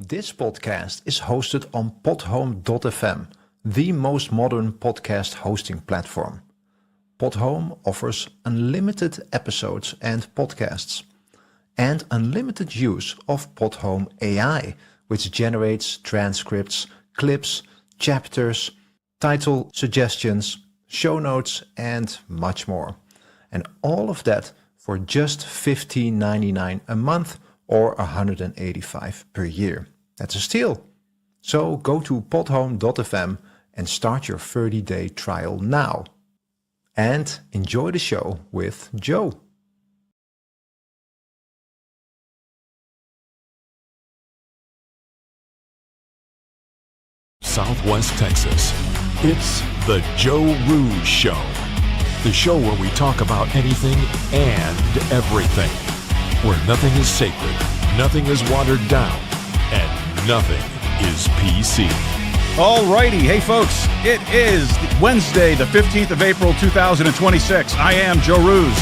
This podcast is hosted on podhome.fm, the most modern podcast hosting platform. Podhome offers unlimited episodes and podcasts, and unlimited use of Podhome AI, which generates transcripts, clips, chapters, title suggestions, show notes, and much more. And all of that for just $15.99 a month or $185 per year. That's a steal. So go to podhome.fm and start your 30-day trial now. And enjoy the show with Joe. Southwest Texas. It's the Joe Rooz Show. The show where we talk about anything and everything. Where nothing is sacred, nothing is watered down, and nothing is PC. Alrighty, hey folks, it is Wednesday, the 15th of April, 2026. I am Joe Rooz,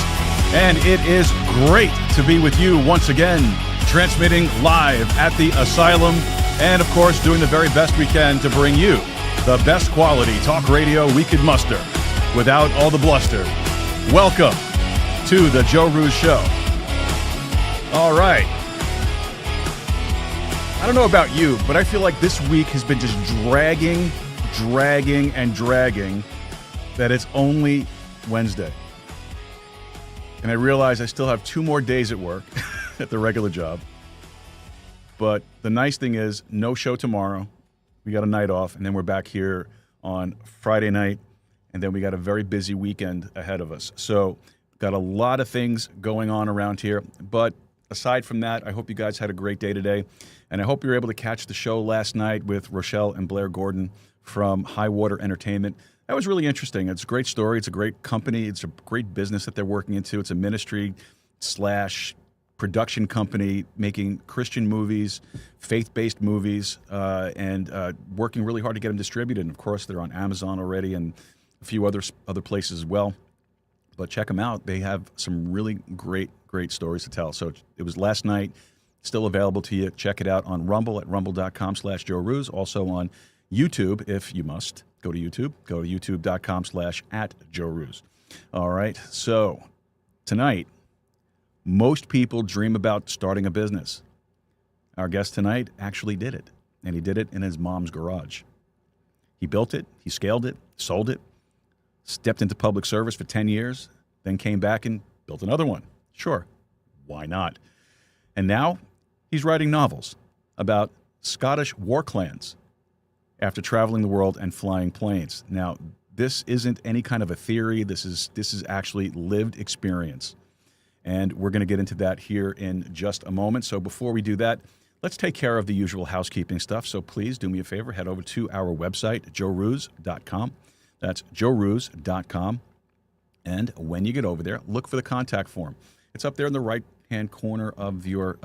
and it is great to be with you once again, transmitting live at the Asylum, and of course doing the very best we can to bring you the best quality talk radio we could muster without all the bluster. Welcome to the Joe Rooz Show. All right. I don't know about you, but I feel like this week has been just dragging that it's only Wednesday. And I realize I still have 2 more days at work at the regular job. But the nice thing is no show tomorrow. We got a night off, and then we're back here on Friday night, and then we got a very busy weekend ahead of us. So got a lot of things going on around here, but aside from that, I hope you guys had a great day today, and I hope you were able to catch the show last night with Rochelle and Blair Gordon from High Water Entertainment. That was really interesting. It's a great story. It's a great company. It's a great business that they're working into. It's a ministry/production company making Christian movies, faith-based movies, and working really hard to get them distributed. And of course, they're on Amazon already and a few other places as well. But check them out. They have some really great stories to tell. So it was last night, still available to you. Check it out on Rumble at rumble.com/Joe Rooz. Also on YouTube, if you must. Go to YouTube. Go to youtube.com/@Joe Rooz. All right. So tonight, most people dream about starting a business. Our guest tonight actually did it, and he did it in his mom's garage. He built it, he scaled it, sold it, stepped into public service for 10 years, then came back and built another one. Sure, why not? And now he's writing novels about Scottish war clans after traveling the world and flying planes. Now, this isn't any kind of a theory. This is actually lived experience. And we're going to get into that here in just a moment. So before we do that, let's take care of the usual housekeeping stuff. So please do me a favor, head over to our website, joerooz.com. That's joerooz.com. And when you get over there, look for the contact form. It's up there in the right-hand corner of your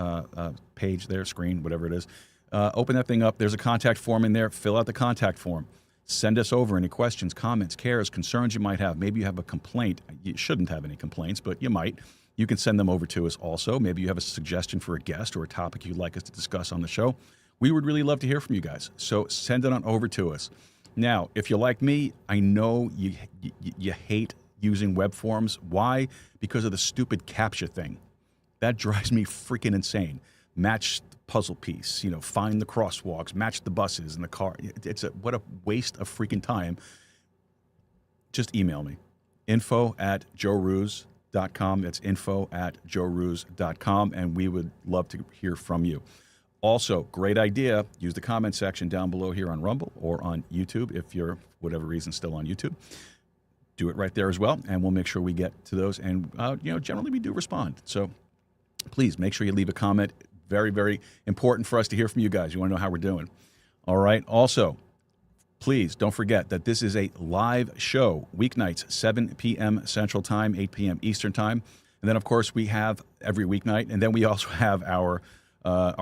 page there, screen, whatever it is. Open that thing up. There's a contact form in there. Fill out the contact form. Send us over any questions, comments, cares, concerns you might have. Maybe you have a complaint. You shouldn't have any complaints, but you might. You can send them over to us also. Maybe you have a suggestion for a guest or a topic you'd like us to discuss on the show. We would really love to hear from you guys. So send it on over to us. Now, if you're like me, I know you hate using web forms. Why? Because of the stupid CAPTCHA thing. That drives me freaking insane. Match the puzzle piece, find the crosswalks, match the buses and the car. What a waste of freaking time. Just email me. info@joerooz.com. It's info@joerooz.com, and we would love to hear from you. Also, great idea. Use the comment section down below here on Rumble or on YouTube if you're, for whatever reason, still on YouTube. Do it right there as well, and we'll make sure we get to those. And, generally we do respond. So please make sure you leave a comment. Very, very important for us to hear from you guys. You want to know how we're doing. All right. Also, please don't forget that this is a live show, weeknights, 7 p.m. Central Time, 8 p.m. Eastern Time. And then, of course, we have every weeknight. And then we also have our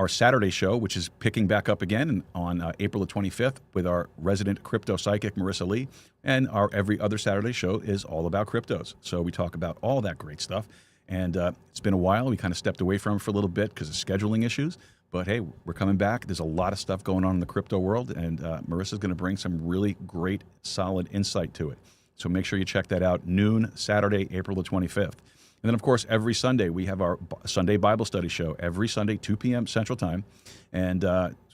Saturday show, which is picking back up again on April the 25th with our resident crypto psychic, Marissa Lee. And our every other Saturday show is all about cryptos. So we talk about all that great stuff. And it's been a while. We kind of stepped away from it for a little bit because of scheduling issues. But hey, we're coming back. There's a lot of stuff going on in the crypto world, and Marissa's going to bring some really great, solid insight to it. So make sure you check that out, noon, Saturday, April the 25th. And then, of course, every Sunday, we have our Sunday Bible study show, every Sunday, 2 p.m. Central Time. And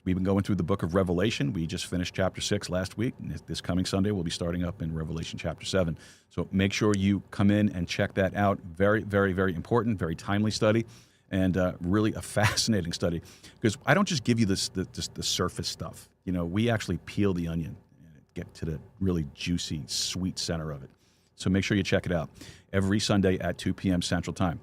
we've been going through the book of Revelation. We just finished chapter 6 last week. And this coming Sunday, we'll be starting up in Revelation chapter 7. So make sure you come in and check that out. Very, very, very important, very timely study. And really a fascinating study, because I don't just give you the surface stuff. You know, we actually peel the onion and get to the really juicy, sweet center of it. So make sure you check it out every Sunday at 2 p.m. Central Time.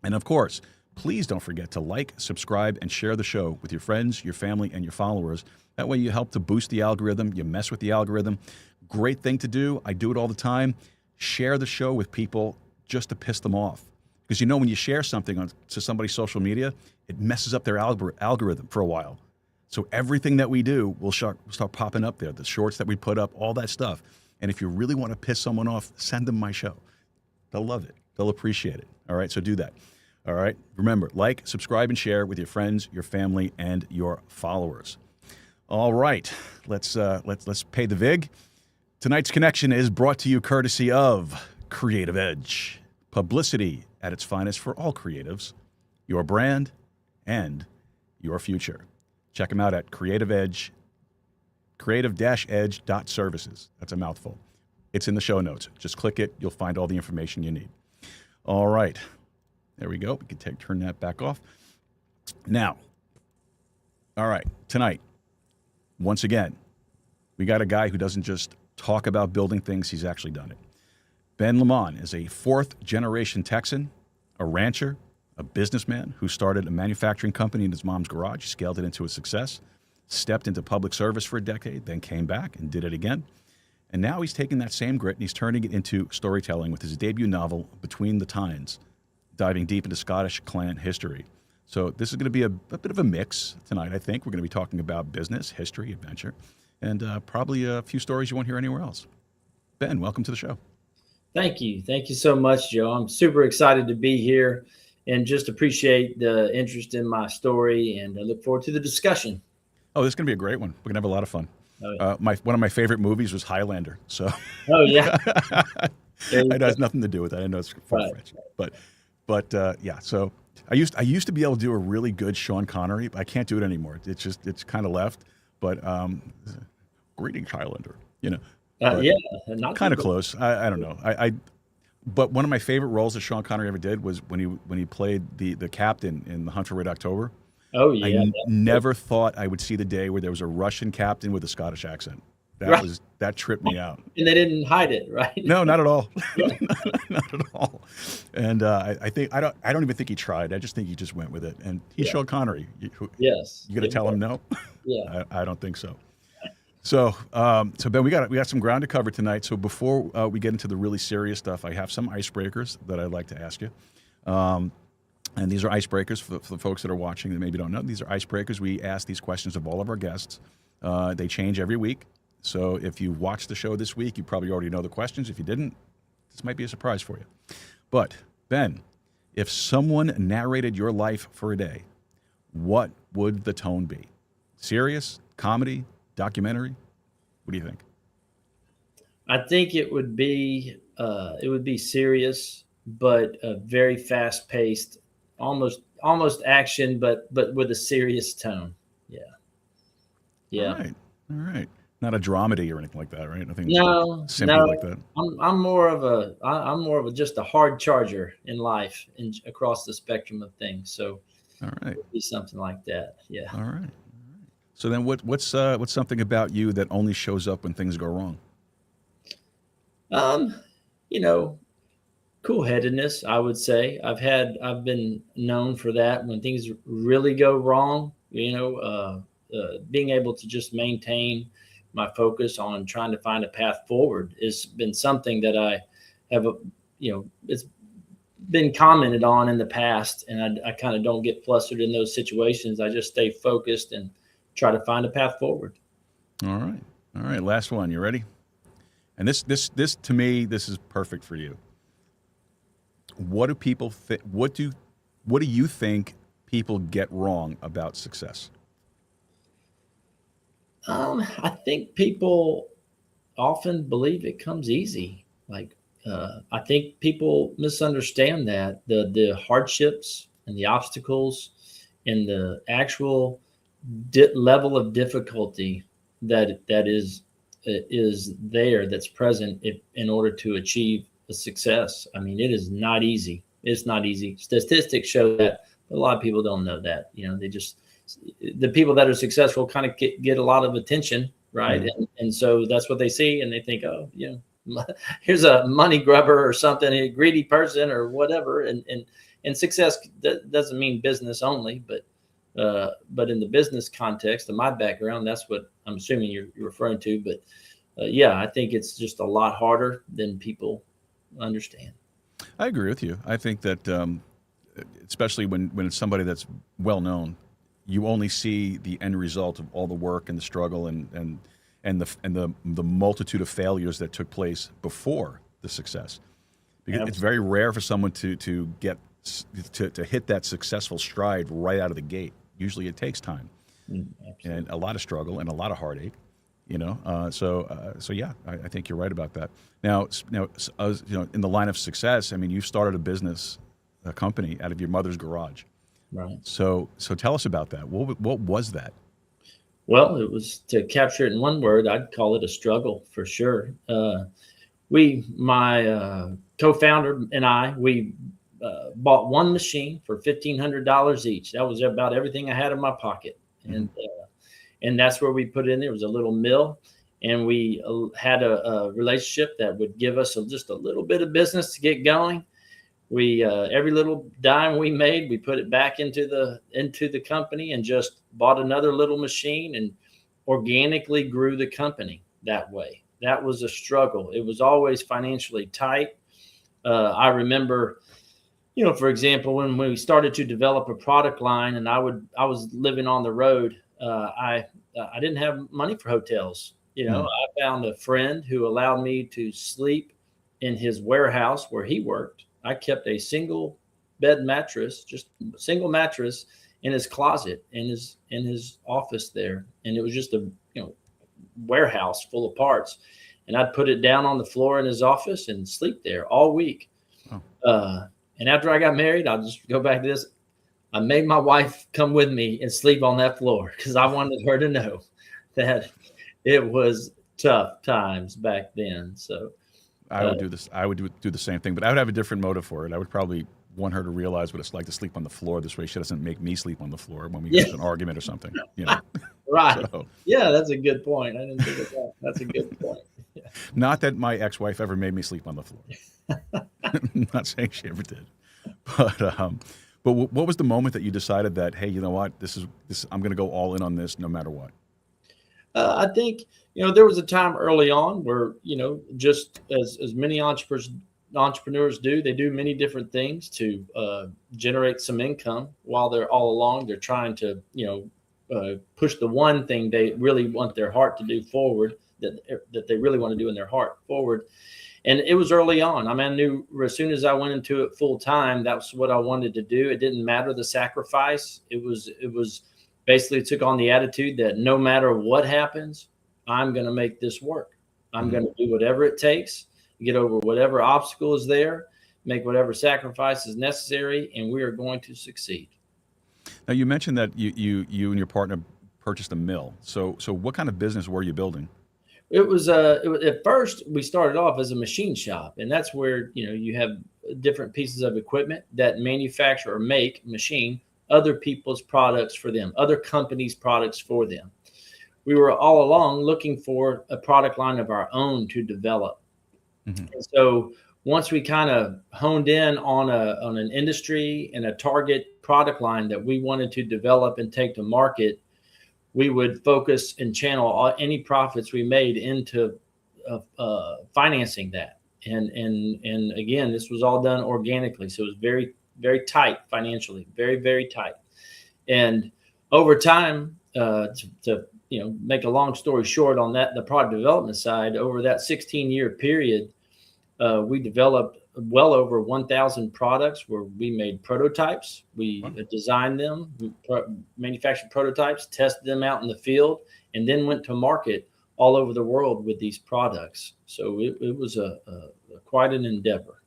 And of course, please don't forget to like, subscribe, and share the show with your friends, your family, and your followers. That way you help to boost the algorithm. You mess with the algorithm. Great thing to do. I do it all the time. Share the show with people just to piss them off. Because you know, when you share something to somebody's social media, it messes up their algorithm for a while. So everything that we do will start popping up there. The shorts that we put up, all that stuff. And if you really want to piss someone off, send them my show. They'll love it. They'll appreciate it. All right, so do that. All right, remember, like, subscribe, and share with your friends, your family, and your followers. All right, let's pay the vig. Tonight's connection is brought to you courtesy of Creative Edge. Publicity at its finest for all creatives, your brand, and your future. Check them out at creative-edge.services. That's a mouthful. It's in the show notes. Just click it. You'll find all the information you need. All right. There we go. We can turn that back off. Now, all right, tonight, once again, we got a guy who doesn't just talk about building things, he's actually done it. Ben Lamont is a fourth-generation Texan, a rancher, a businessman who started a manufacturing company in his mom's garage, scaled it into a success, stepped into public service for a decade, then came back and did it again. And now he's taking that same grit and he's turning it into storytelling with his debut novel, Between the Tines, diving deep into Scottish clan history. So this is going to be a bit of a mix tonight, I think. We're going to be talking about business, history, adventure, and probably a few stories you won't hear anywhere else. Ben, welcome to the show. Thank you. Thank you so much, Joe. I'm super excited to be here and just appreciate the interest in my story, and I look forward to the discussion. Oh, this is going to be a great one. We're going to have a lot of fun. Oh, yeah. One of my favorite movies was Highlander. So Oh, yeah. It has nothing to do with that. I know it's from French, but yeah. So I used to be able to do a really good Sean Connery, but I can't do it anymore. It's kind of left. But greetings, Highlander. You know. Yeah, not kind of close. I don't know. But one of my favorite roles that Sean Connery ever did was when he played the captain in The Hunt for Red October. Oh, yeah. I never thought I would see the day where there was a Russian captain with a Scottish accent. That tripped me out. And they didn't hide it, right? No, not at all. Not at all. And I don't even think he tried. I just think he just went with it. And he's Sean Connery. Yes. You gonna tell him no? Yeah. I don't think so. So Ben, we got some ground to cover tonight. So before we get into the really serious stuff, I have some icebreakers that I'd like to ask you. And these are icebreakers for the folks that are watching that maybe don't know. These are icebreakers. We ask these questions of all of our guests. They change every week. So if you watched the show this week, you probably already know the questions. If you didn't, this might be a surprise for you. But Ben, if someone narrated your life for a day, what would the tone be? Serious, comedy, documentary? What do you think? I think it would be serious, but very fast paced, almost action, but with a serious tone. Yeah. All right. Not a dramedy or anything like that, right? Nothing simple like that. I'm more of a just a hard charger in life and across the spectrum of things. So all right, it would be something like that. Yeah. All right. So then what's something about you that only shows up when things go wrong? Cool-headedness, I would say. I've been known for that when things really go wrong, being able to just maintain my focus on trying to find a path forward has been something that I have, it's been commented on in the past, and I kind of don't get flustered in those situations. I just stay focused and try to find a path forward. All right. Last one. You ready? And this to me, this is perfect for you. What do people think? What do you think people get wrong about success? I think people often believe it comes easy. Like, I think people misunderstand that the hardships and the obstacles and the actual level of difficulty that is there, that's present in order to achieve a success. I mean, it is not easy. It's not easy. Statistics show that, but a lot of people don't know that. They just, the people that are successful kind of get a lot of attention, right? Mm-hmm. And so that's what they see, and they think, oh, here's a money grubber or something, a greedy person or whatever. And success doesn't mean business only, but in the business context of my background, that's what I'm assuming you're referring to. But yeah, I think it's just a lot harder than people understand. I agree with you. I think that especially when it's somebody that's well known, you only see the end result of all the work and the struggle and the multitude of failures that took place before the success. Because it's very rare for someone to hit that successful stride right out of the gate. Usually it takes time and a lot of struggle and a lot of heartache. So yeah, I think you're right about that. Now, in the line of success, I mean, you started a company out of your mother's garage. Right. So tell us about that. What was that? Well, it was, to capture it in one word, I'd call it a struggle for sure. My co-founder and I, we bought one machine for $1,500 each. That was about everything I had in my pocket. Mm-hmm. And that's where we put it in. There was a little mill, and we had a relationship that would give us just a little bit of business to get going. We every little dime we made, we put it back into the company and just bought another little machine and organically grew the company that way. That was a struggle. It was always financially tight. I remember, for example, when we started to develop a product line, and I was living on the road. I didn't have money for hotels. I found a friend who allowed me to sleep in his warehouse where he worked. I kept a single bed mattress, just a single mattress, in his closet, in his office there, and it was just a warehouse full of parts. And I'd put it down on the floor in his office and sleep there all week. Oh. And after I got married, I'll just go back to this. I made my wife come with me and sleep on that floor because I wanted her to know that it was tough times back then. So I would do this. I would do the same thing, but I would have a different motive for it. I would probably want her to realize what it's like to sleep on the floor. This way she doesn't make me sleep on the floor when we get into an argument or something. Right. So, yeah, that's a good point. I didn't think of that. That's a good point. Yeah. Not that my ex-wife ever made me sleep on the floor. I'm not saying she ever did. But what was the moment that you decided that, hey, you know what, this I'm going to go all in on this no matter what? I think, there was a time early on where, just as many entrepreneurs do, they do many different things to generate some income while they're all along. They're trying to, push the one thing they really want their heart to do forward, that they really want to do in their heart forward. And it was early on. I mean, I knew as soon as I went into it full time, that's what I wanted to do. It didn't matter the sacrifice. It was basically took on the attitude that no matter what happens, I'm going to make this work. I'm going to do whatever it takes, get over whatever obstacle is there, make whatever sacrifice is necessary, and we are going to succeed. Now, you mentioned that you and your partner purchased a mill. So what kind of business were you building? It was at first we started off as a machine shop, and that's where you have different pieces of equipment that manufacture or machine other people's products for them, other companies' products for them. We were all along looking for a product line of our own to develop. Mm-hmm. And so once we kind of honed in on an industry and a target product line that we wanted to develop and take to market, we would focus and channel any profits we made into financing that. And again, this was all done organically. So it was very, very tight financially, very, very tight. And over time, to make a long story short on that, the product development side, over that 16-year period, we developed well over 1,000 products where we made prototypes. We designed them, manufactured prototypes, tested them out in the field, and then went to market all over the world with these products. So it was quite an endeavor.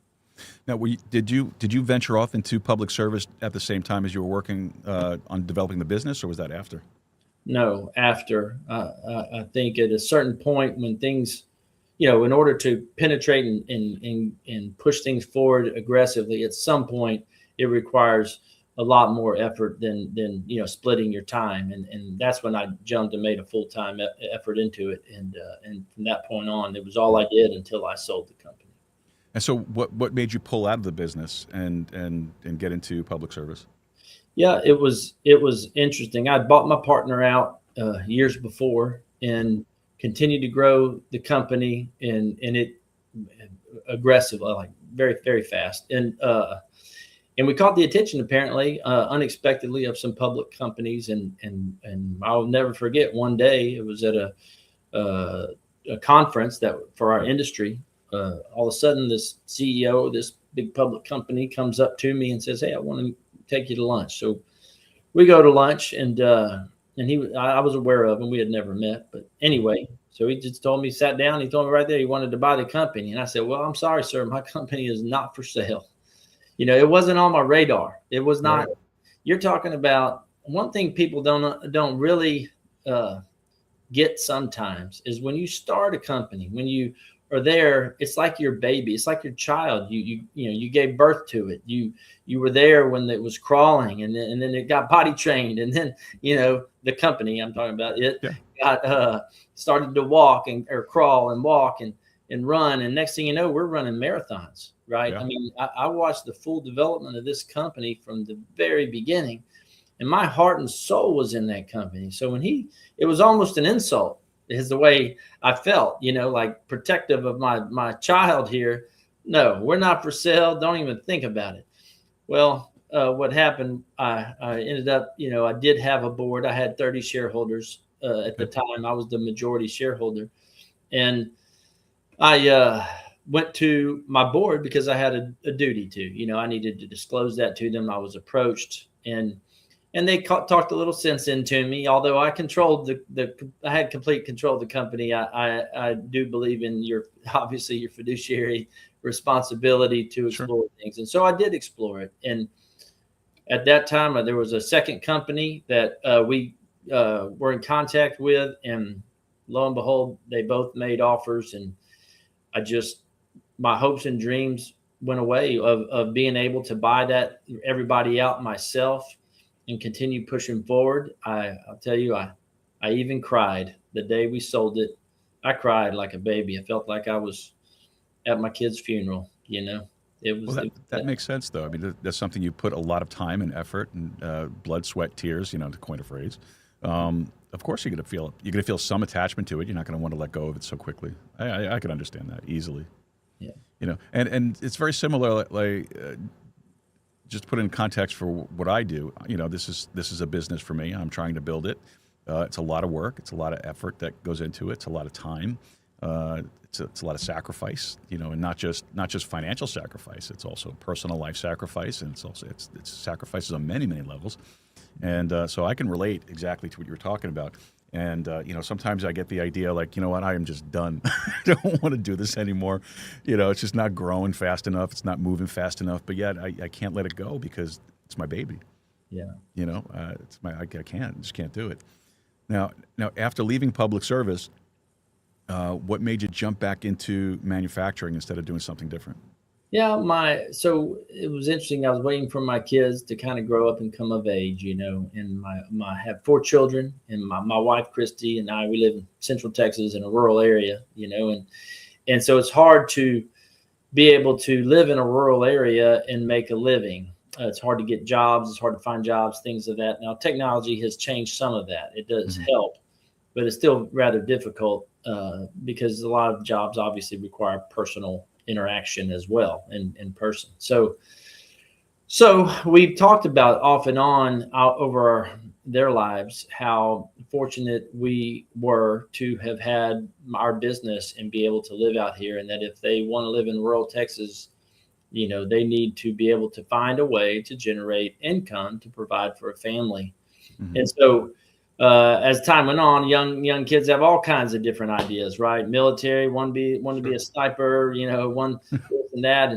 Now, did you venture off into public service at the same time as you were working on developing the business, or was that after? No, after. I think at a certain point when things, in order to penetrate and push things forward aggressively, at some point it requires a lot more effort than splitting your time, and that's when I jumped and made a full-time effort into it, and from that point on, it was all I did until I sold the company. And so, what made you pull out of the business and get into public service? Yeah, it was interesting. I bought my partner out years before and continued to grow the company and it aggressively, like very, very fast. And we caught the attention apparently unexpectedly of some public companies. And I'll never forget one day it was at a conference that for our industry. All of a sudden, this CEO of this big public company comes up to me and says, "Hey, I want to take you to lunch." So we go to lunch, and I was aware of him. We had never met, but anyway, so he just told me, sat down. He told me right there he wanted to buy the company, and I said, "Well, I'm sorry, sir, my company is not for sale." It wasn't on my radar. It was not. Right. You're talking about one thing people don't really get sometimes is when you start a company, when you are there, it's like your baby, it's like your child. You gave birth to it. You were there when it was crawling, and then it got potty trained, and then the company I'm talking about got started to walk or crawl and walk and run, and next thing you know, we're running marathons, right? Yeah. I mean, I watched the full development of this company from the very beginning, and my heart and soul was in that company. So when it was almost an insult. Is the way I felt, like protective of my child here. No, we're not for sale. Don't even think about it. Well, what happened, I ended up, I did have a board. I had 30 shareholders at the time. I was the majority shareholder. And I went to my board because I had a duty to, I needed to disclose that to them. I was approached and they talked a little sense into me. Although I controlled I had complete control of the company. I do believe in your fiduciary responsibility to explore things, and so I did explore it. And at that time, there was a second company that we were in contact with, and lo and behold, they both made offers, and my hopes and dreams went away of being able to buy everybody out myself and continue pushing forward. I'll tell you, I even cried the day we sold it. I cried like a baby. I felt like I was at my kid's funeral. It was. Well, that makes sense, though. I mean, that's something you put a lot of time and effort and blood, sweat, tears. To coin a phrase. Of course, you're gonna feel some attachment to it. You're not gonna want to let go of it so quickly. I can understand that easily. Yeah. And it's very similar. Just to put in context for what I do, this is a business for me. I'm trying to build it. It's a lot of work. It's a lot of effort that goes into it. It's a lot of time. It's a lot of sacrifice, and not just financial sacrifice. It's also personal life sacrifice, and it's sacrifices on many, many levels. And so I can relate exactly to what you were talking about. And, sometimes I get the idea like, you know what, I am just done. I don't want to do this anymore. It's just not growing fast enough. It's not moving fast enough. But yet I can't let it go because it's my baby. Yeah. I just can't do it. Now, after leaving public service, what made you jump back into manufacturing instead of doing something different? Yeah, so it was interesting. I was waiting for my kids to kind of grow up and come of age, and I have 4 children, and my wife, Christy, and we live in Central Texas in a rural area, and so it's hard to be able to live in a rural area and make a living. It's hard to get jobs. It's hard to find jobs, things of that. Now, technology has changed some of that. It does help, but it's still rather difficult because a lot of jobs obviously require personal interaction as well in person. So we've talked about off and on over their lives how fortunate we were to have had our business and be able to live out here, and that if they want to live in rural Texas, they need to be able to find a way to generate income to provide for a family. Mm-hmm. And so as time went on, young kids have all kinds of different ideas, right? Military, want to be a sniper, one this and that.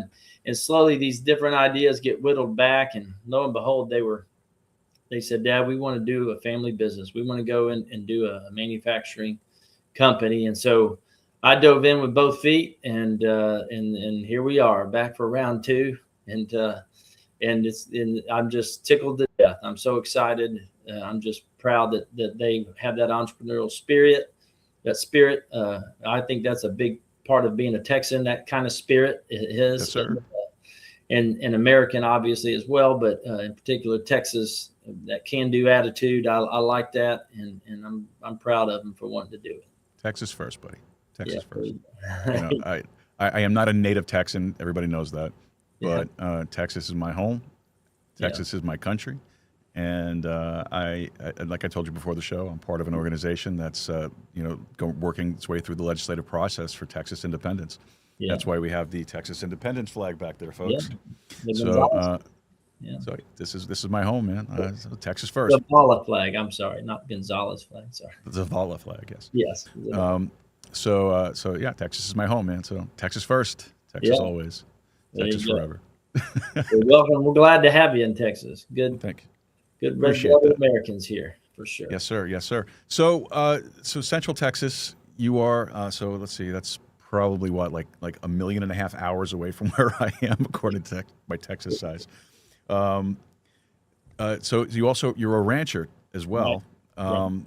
And slowly these different ideas get whittled back. And lo and behold, they said, Dad, we want to do a family business. We want to go in and do a manufacturing company. And so I dove in with both feet, and here we are back for round 2. And I'm just tickled to death. I'm so excited. I'm just proud that they have that entrepreneurial spirit. I think that's a big part of being a Texan. That kind of spirit is, yes, sir. And American obviously as well, but in particular Texas, that can-do attitude. I like that, and I'm proud of them for wanting to do it. Texas first, buddy. Texas first. I am not a native Texan. Everybody knows that, but Texas is my home. Texas is my country. And like I told you before the show, I'm part of an organization that's working its way through the legislative process for Texas independence. Yeah. That's why we have the Texas independence flag back there, folks. Yeah. So this is my home, man. Texas first. The Zavala flag. I'm sorry, not Gonzalez flag. Sorry. The Zavala flag. Yes. Yes. So Texas is my home, man. So Texas first. Texas always. Texas forever. You're welcome. We're glad to have you in Texas. Good. Thank you. Good red-blooded Americans here, for sure. Yes, sir. Yes, sir. So Central Texas, you are. So let's see. That's probably what, like 1.5 million hours away from where I am, according to my Texas size. So you're a rancher as well, right.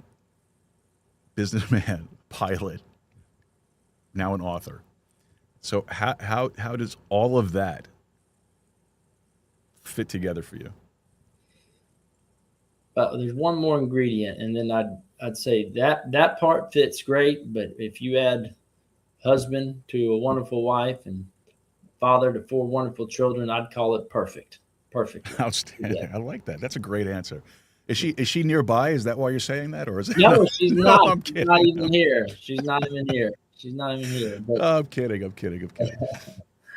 Businessman, pilot, now an author. So how does all of that fit together for you? There's one more ingredient, and then I'd say that part fits great. But if you add husband to a wonderful wife and father to 4 wonderful children, I'd call it perfect. Perfect. Outstanding. Yeah. I like that. That's a great answer. Is she nearby? Is that why you're saying that, or is it? No, she's not. No, I'm kidding. She's not even here. She's not even here. But... I'm kidding.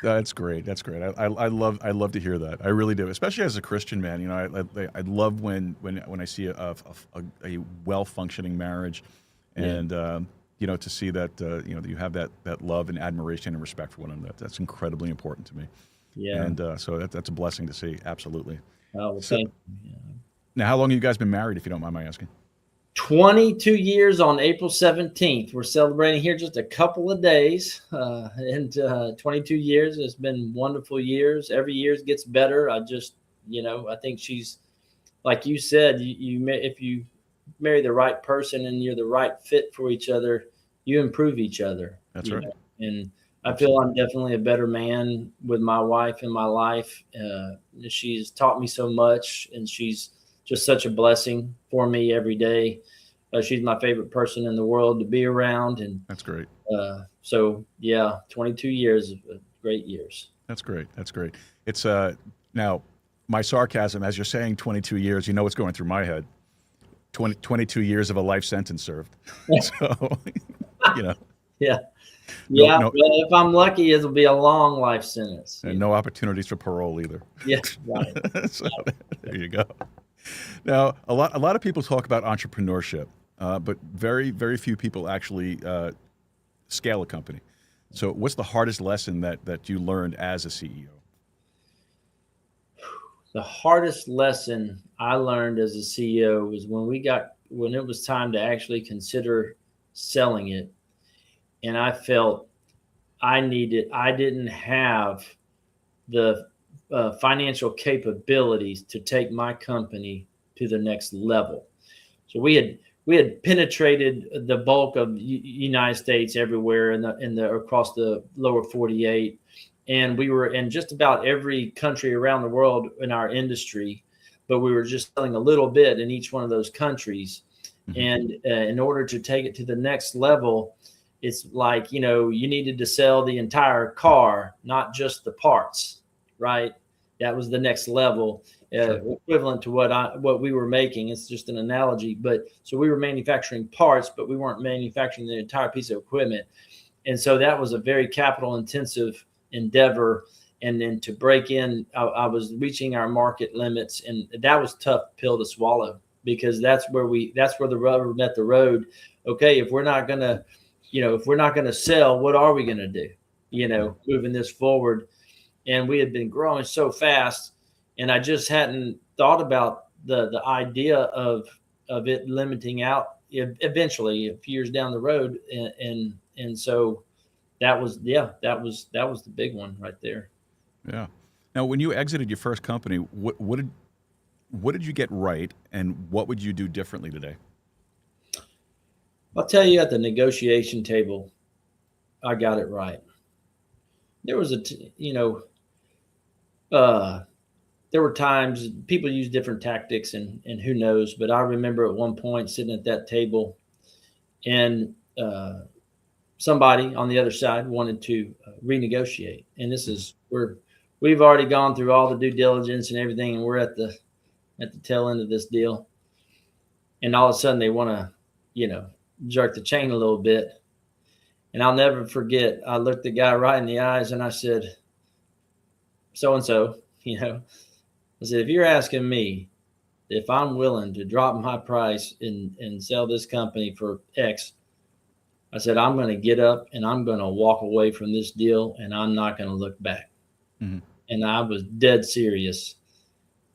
That's great. I love to hear that. I really do, especially as a Christian man. I love when I see a well-functioning marriage, and to see that you have that love and admiration and respect for one another. That's incredibly important to me. Yeah. And so that's a blessing to see. Absolutely. Oh, well, thank you. Now, how long have you guys been married, if you don't mind my asking? 22 years on April 17th. We're celebrating here just a couple of days. And 22 years. It's been wonderful years. Every year gets better. I think she's, like you said, if you marry the right person and you're the right fit for each other, you improve each other. That's right. And I feel I'm definitely a better man with my wife in my life. She's taught me so much, and she's just such a blessing for me every day. She's my favorite person in the world to be around. And that's great. 22 years of great years. That's great. It's now my sarcasm, as you're saying 22 years, you know what's going through my head. 22 years of a life sentence served. So, Yeah. But if I'm lucky, it'll be a long life sentence. And no opportunities for parole either. Yeah, right. So there you go. Now, a lot of people talk about entrepreneurship, but very, very few people actually scale a company. So what's the hardest lesson that you learned as a CEO? The hardest lesson I learned as a CEO was when it was time to actually consider selling it. And I felt I didn't have the financial capabilities to take my company to the next level. So we had penetrated the bulk of United States everywhere in the across the lower 48, and we were in just about every country around the world in our industry, but we were just selling a little bit in each one of those countries. Mm-hmm. And in order to take it to the next level, it's like, you needed to sell the entire car, not just the parts, right? That was the next level, equivalent to what we were making. It's just an analogy. But so we were manufacturing parts, but we weren't manufacturing the entire piece of equipment. And so that was a very capital intensive endeavor. And then to break in, I was reaching our market limits, and that was a tough pill to swallow, because that's where the rubber met the road. Okay, if we're not gonna sell, what are we gonna do? Moving this forward. And we had been growing so fast, and I just hadn't thought about the idea of it limiting out eventually a few years down the road. And so that was the big one right there. Yeah. Now, when you exited your first company, what did you get right, and what would you do differently today? I'll tell you, at the negotiation table, I got it right. There was there were times people use different tactics, and who knows, but I remember at one point sitting at that table, and somebody on the other side wanted to renegotiate. And this is we've already gone through all the due diligence and everything, and we're at the tail end of this deal. And all of a sudden they want to, jerk the chain a little bit. And I'll never forget, I looked the guy right in the eyes and I said, so-and-so, I said, if you're asking me if I'm willing to drop my price and sell this company for X, I said, I'm going to get up and I'm going to walk away from this deal, and I'm not going to look back. Mm-hmm. And I was dead serious.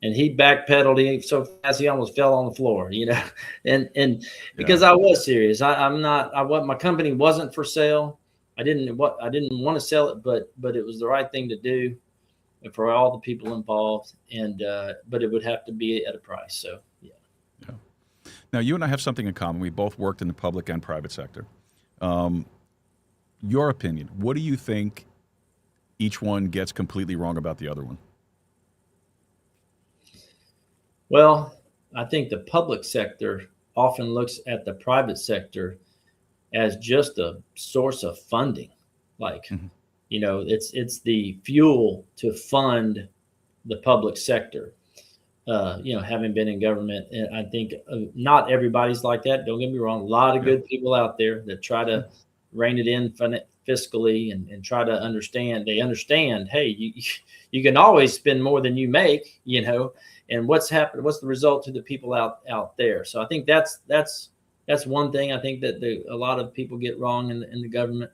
And he backpedaled. He so fast he almost fell on the floor, and because I was serious. My company wasn't for sale. I didn't want to sell it, but it was the right thing to do for all the people involved. And but it would have to be at a price. So yeah. Now you and I have something in common. We both worked in the public and private sector. Your opinion, what do you think each one gets completely wrong about the other one? Well, I think the public sector often looks at the private sector as just a source of funding. Like, it's the fuel to fund the public sector. Having been in government, and I think not everybody's like that. Don't get me wrong. A lot of good people out there that try to rein it in fiscally and try to understand. They understand, hey, you can always spend more than you make, and what's happened, what's the result to the people out there. So I think that's one thing I think that a lot of people get wrong in the government.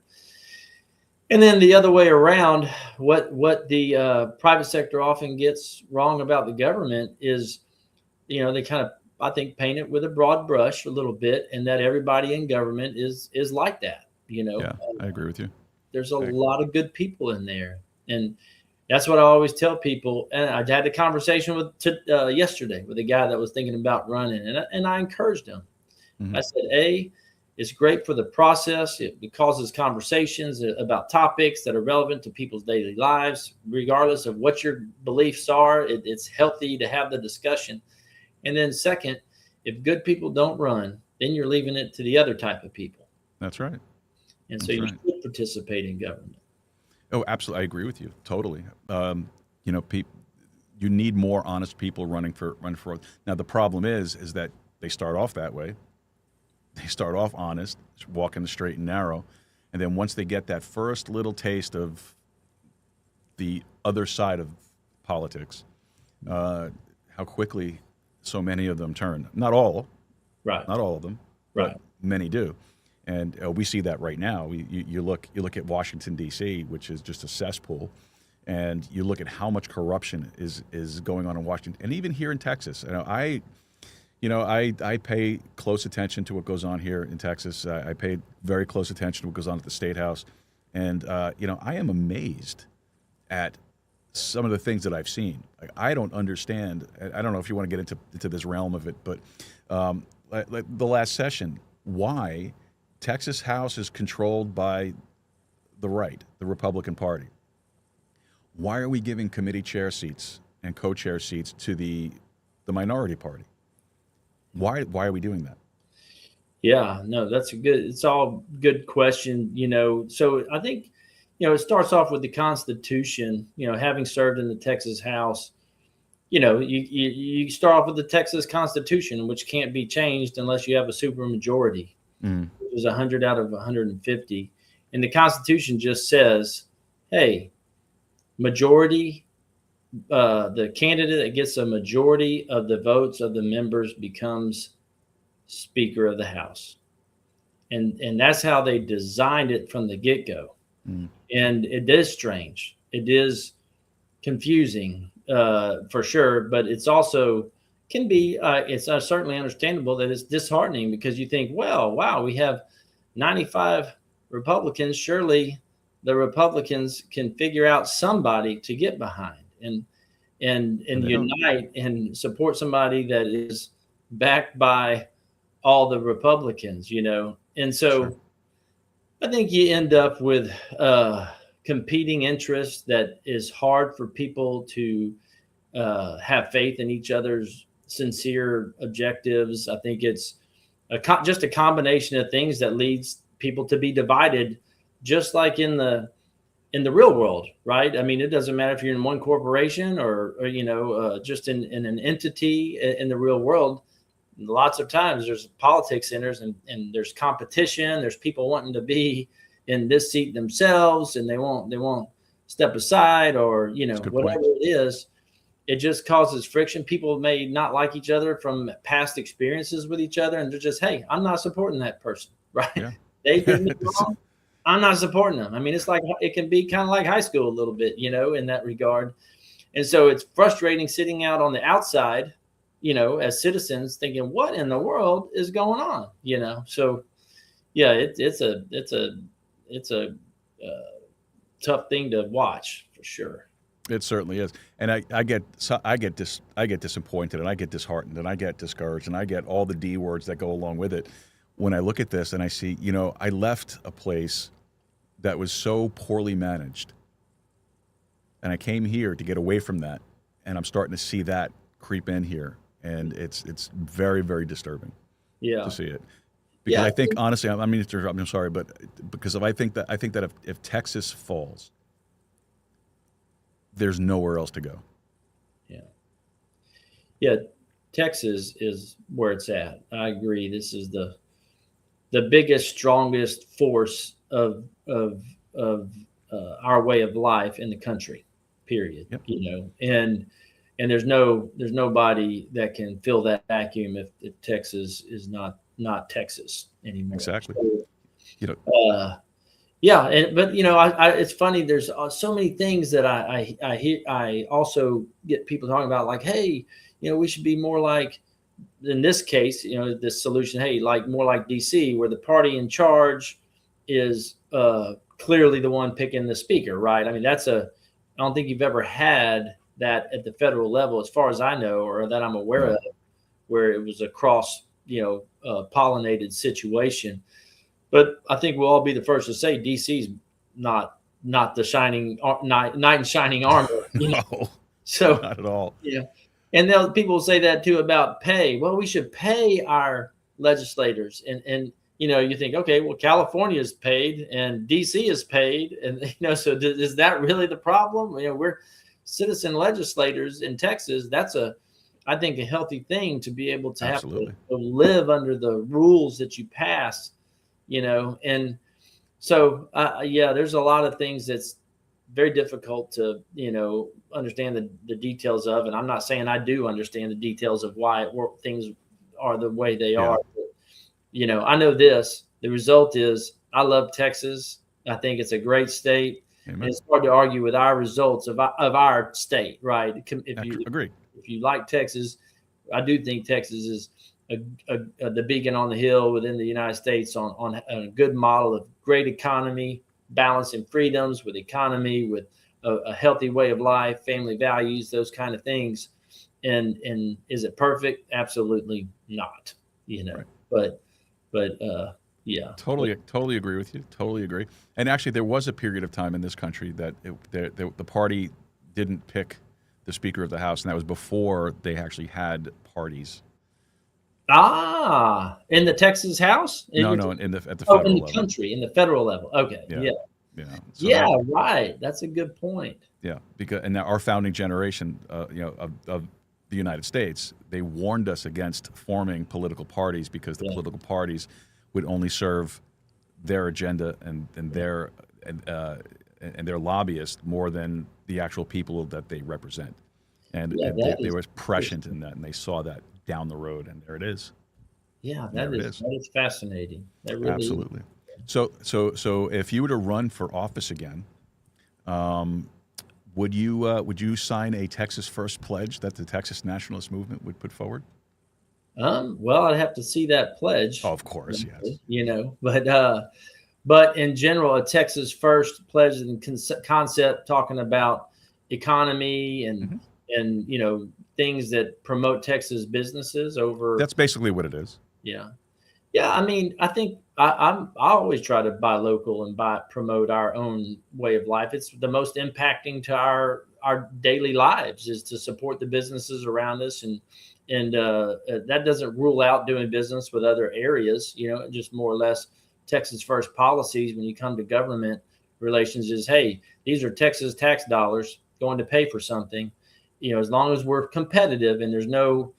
And then the other way around, what the private sector often gets wrong about the government is, they kind of, I think, paint it with a broad brush a little bit, and that everybody in government is like that. Yeah, I agree with you. There's a lot of good people in there, and that's what I always tell people. And I had a conversation yesterday with a guy that was thinking about running, and I encouraged him. Mm-hmm. I said, it's great for the process. It causes conversations about topics that are relevant to people's daily lives, regardless of what your beliefs are. It's healthy to have the discussion. And then second, if good people don't run, then you're leaving it to the other type of people. That's right. And so you should participate in government. Oh, absolutely. I agree with you. Totally. You need more honest people running for. Now, the problem is that they start off that way. They start off honest, walking the straight and narrow. And then once they get that first little taste of the other side of politics, how quickly so many of them turn. Not all. Right. Not all of them. Right. But many do. And we see that right now. You look at Washington, D.C., which is just a cesspool, and you look at how much corruption is going on in Washington, and even here in Texas. I pay close attention to what goes on here in Texas. I pay very close attention to what goes on at the State House, and I am amazed at some of the things that I've seen. I don't understand. I don't know if you want to get into this realm of it, but like the last session, why Texas House is controlled by the right, the Republican Party. Why are we giving committee chair seats and co-chair seats to the minority party? Why are we doing that? Yeah, no, it's all good question, So I think, it starts off with the Constitution, having served in the Texas House, you start off with the Texas Constitution, which can't be changed unless you have a supermajority. It was 100 out of 150. And the Constitution just says, hey, majority, the candidate that gets a majority of the votes of the members becomes Speaker of the House. And that's how they designed it from the get-go. And it is strange. It is confusing, for sure, but it's also can be, it's certainly understandable that it's disheartening, because you think, well, wow, we have 95 Republicans. Surely the Republicans can figure out somebody to get behind and unite and support somebody that is backed by all the Republicans, And so sure. I think you end up with competing interests that is hard for people to have faith in each other's sincere objectives. I think it's just a combination of things that leads people to be divided, just like in the real world, right? I mean, it doesn't matter if you're in one corporation or just in an entity in the real world. Lots of times there's politics centers and there's competition. There's people wanting to be in this seat themselves, and they won't step aside, or whatever it is. It just causes friction. People may not like each other from past experiences with each other, and they're just, hey, I'm not supporting that person, right? Yeah. They did me wrong. I'm not supporting them. I mean, it's like, it can be kind of like high school a little bit, in that regard. And so it's frustrating sitting out on the outside, as citizens, thinking, what in the world is going on? So yeah, it's a tough thing to watch, for sure. It certainly is. And I get disappointed, and I get disheartened, and I get discouraged, and I get all the D words that go along with it when I look at this and I see, I left a place that was so poorly managed, and I came here to get away from that, and I'm starting to see that creep in here, and it's very, very disturbing to see it. Because I think, honestly, I mean to interrupt, I'm sorry, but because I think that if Texas falls, there's nowhere else to go. Yeah, Texas is where it's at. I agree. This is the biggest, strongest force of our way of life in the country, period. Yep. And there's nobody that can fill that vacuum if Texas is not Texas anymore. Exactly. So, but it's funny. There's so many things that I hear. I also get people talking about, like, hey, we should be more like, in this case, this solution, hey, like more like DC, where the party in charge is clearly the one picking the speaker, right? I mean, I don't think you've ever had that at the federal level, as far as I know, or that I'm aware of, where it was a cross, pollinated situation. But I think we'll all be the first to say DC's not the shining knight in shining armor. No, so not at all. Yeah, and people will say that too about pay. Well, we should pay our legislators, and you think, okay, well, California is paid and DC is paid, and so is that really the problem? We're citizen legislators in Texas. That's I think a healthy thing to be able to Absolutely. Have to live under the rules that you pass. And so, there's a lot of things that's very difficult to, understand the details of. And I'm not saying I do understand the details of why things are the way they are. But, I know this. The result is I love Texas. I think it's a great state. And it's hard to argue with our results of our state, right? Agree. If you like Texas, I do think Texas is the beacon on the hill within the United States on a good model of great economy, balancing freedoms with economy, with a healthy way of life, family values, those kind of things. And is it perfect? Absolutely not. Right. But yeah. Totally agree with you. Totally agree. And actually, there was a period of time in this country that the party didn't pick the Speaker of the House, and that was before they actually had parties. In the Texas House? At the federal level. In the country, in the federal level. Okay. Yeah. So right. That's a good point. Yeah, because now our founding generation, of the United States, they warned us against forming political parties because the political parties would only serve their agenda and and their lobbyists more than the actual people that they represent. And Yeah, they was prescient in that, and they saw that down the road, and there it is. yeah, There it is. that is fascinating. That really is. Absolutely. So if you were to run for office again, would you sign a Texas First pledge that the Texas Nationalist Movement would put forward? Well, I'd have to see that pledge. Oh, of course, yes. But in general, a Texas First pledge and concept talking about economy and things that promote Texas businesses over. That's basically what it is. Yeah. I mean, I think I always try to buy local and promote our own way of life. It's the most impacting to our daily lives is to support the businesses around us, and that doesn't rule out doing business with other areas. Just more or less Texas First policies when you come to government relations is, hey, these are Texas tax dollars going to pay for something. As long as we're competitive and there's no,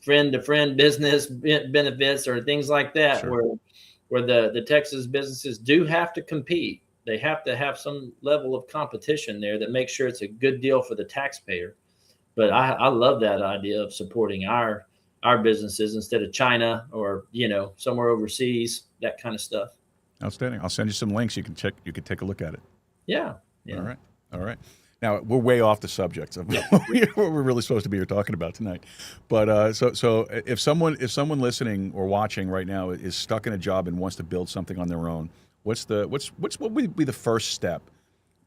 friend to friend business benefits or things like that, Sure. where the Texas businesses do have to compete. They have to have some level of competition there that makes sure it's a good deal for the taxpayer. But I love that idea of supporting our businesses instead of China or, somewhere overseas, that kind of stuff. Outstanding. I'll send you some links. You can check. You can take a look at it. Yeah. All right. Now we're way off the subject of what we're really supposed to be here talking about tonight. But so if someone listening or watching right now is stuck in a job and wants to build something on their own, what would be the first step?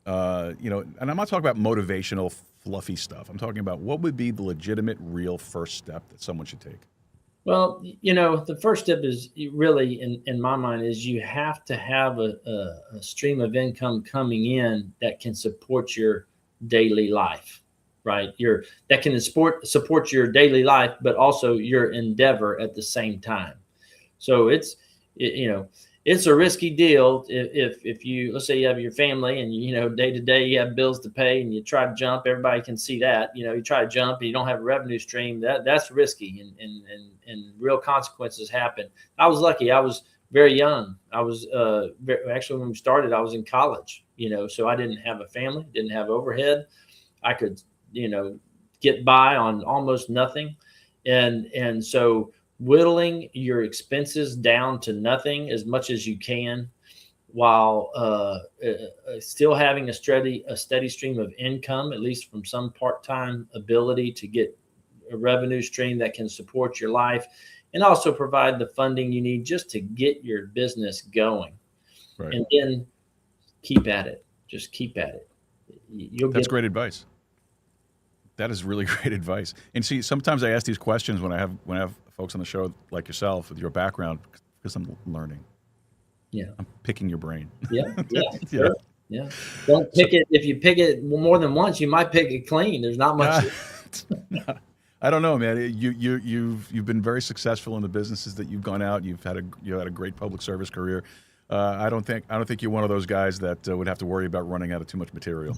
And I'm not talking about motivational, fluffy stuff. I'm talking about what would be the legitimate, real first step that someone should take. Well, the first step is really, in my mind, is you have to have a stream of income coming in that can support your daily life, right? That can support your daily life, but also your endeavor at the same time. So it's a risky deal if you, let's say you have your family and day to day you have bills to pay and you try to jump. Everybody can see that. You try to jump and you don't have a revenue stream. That's risky and real consequences happen. I was lucky. I was very young. I was actually, when we started, I was in college. So I didn't have a family, didn't have overhead. I could get by on almost nothing, and so whittling your expenses down to nothing as much as you can, while still having a steady stream of income, at least from some part-time ability to get a revenue stream that can support your life, and also provide the funding you need just to get your business going. Right. And then keep at it. Just keep at it. That's great advice. That is really great advice. And see, sometimes I ask these questions when I have folks on the show like yourself with your background because I'm learning. Yeah. I'm picking your brain. Yeah. Sure. Yeah. Don't pick it. If you pick it more than once, you might pick it clean. There's not much. I don't know, man. You've been very successful in the businesses that you've gone out. You had a great public service career. I don't think you're one of those guys that would have to worry about running out of too much material.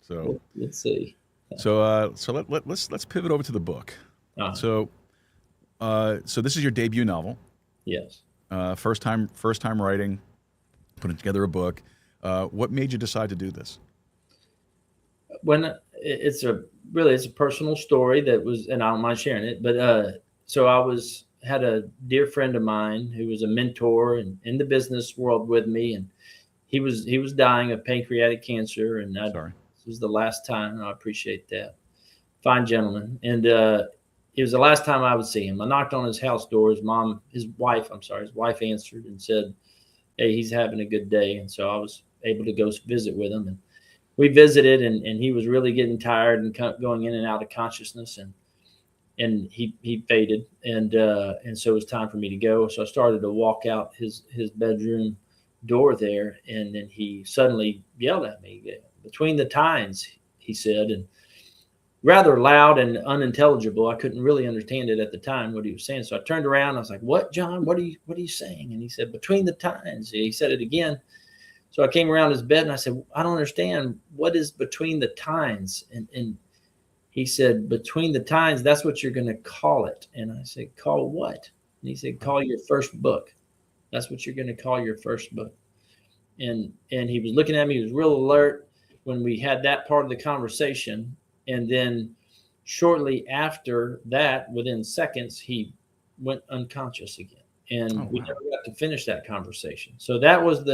So let's see. So let's pivot over to the book. Uh-huh. So this is your debut novel. Yes. First time writing, putting together a book. What made you decide to do this? When it's a personal story that was, and I don't mind sharing it, but so I had a dear friend of mine who was a mentor and in the business world with me, and he was dying of pancreatic cancer, and Sorry. This was the last time, and I appreciate that. Fine gentleman, and it was the last time I would see him. I knocked on his house door. His wife answered and said, "Hey, he's having a good day," and so I was able to go visit with him, and we visited, and he was really getting tired and going in and out of consciousness, and he faded, and so it was time for me to go. So I started to walk out his bedroom door there, and then he suddenly yelled at me, "Between the tines," he said, and rather loud and unintelligible. I couldn't really understand it at the time what he was saying. So I turned around. I was like, "What, John? What are you saying?" And he said, "Between the tines." He said it again. So I came around his bed and I said, "I don't understand. What is between the tines?" And he said, "Between the tines, that's what you're going to call it." And I said, "Call what?" And he said, "Call your first book. That's what you're going to call your first book." and he was looking at me. He was real alert when we had that part of the conversation, and then shortly after that, within seconds, he went unconscious again, and we never got to finish that conversation. So that was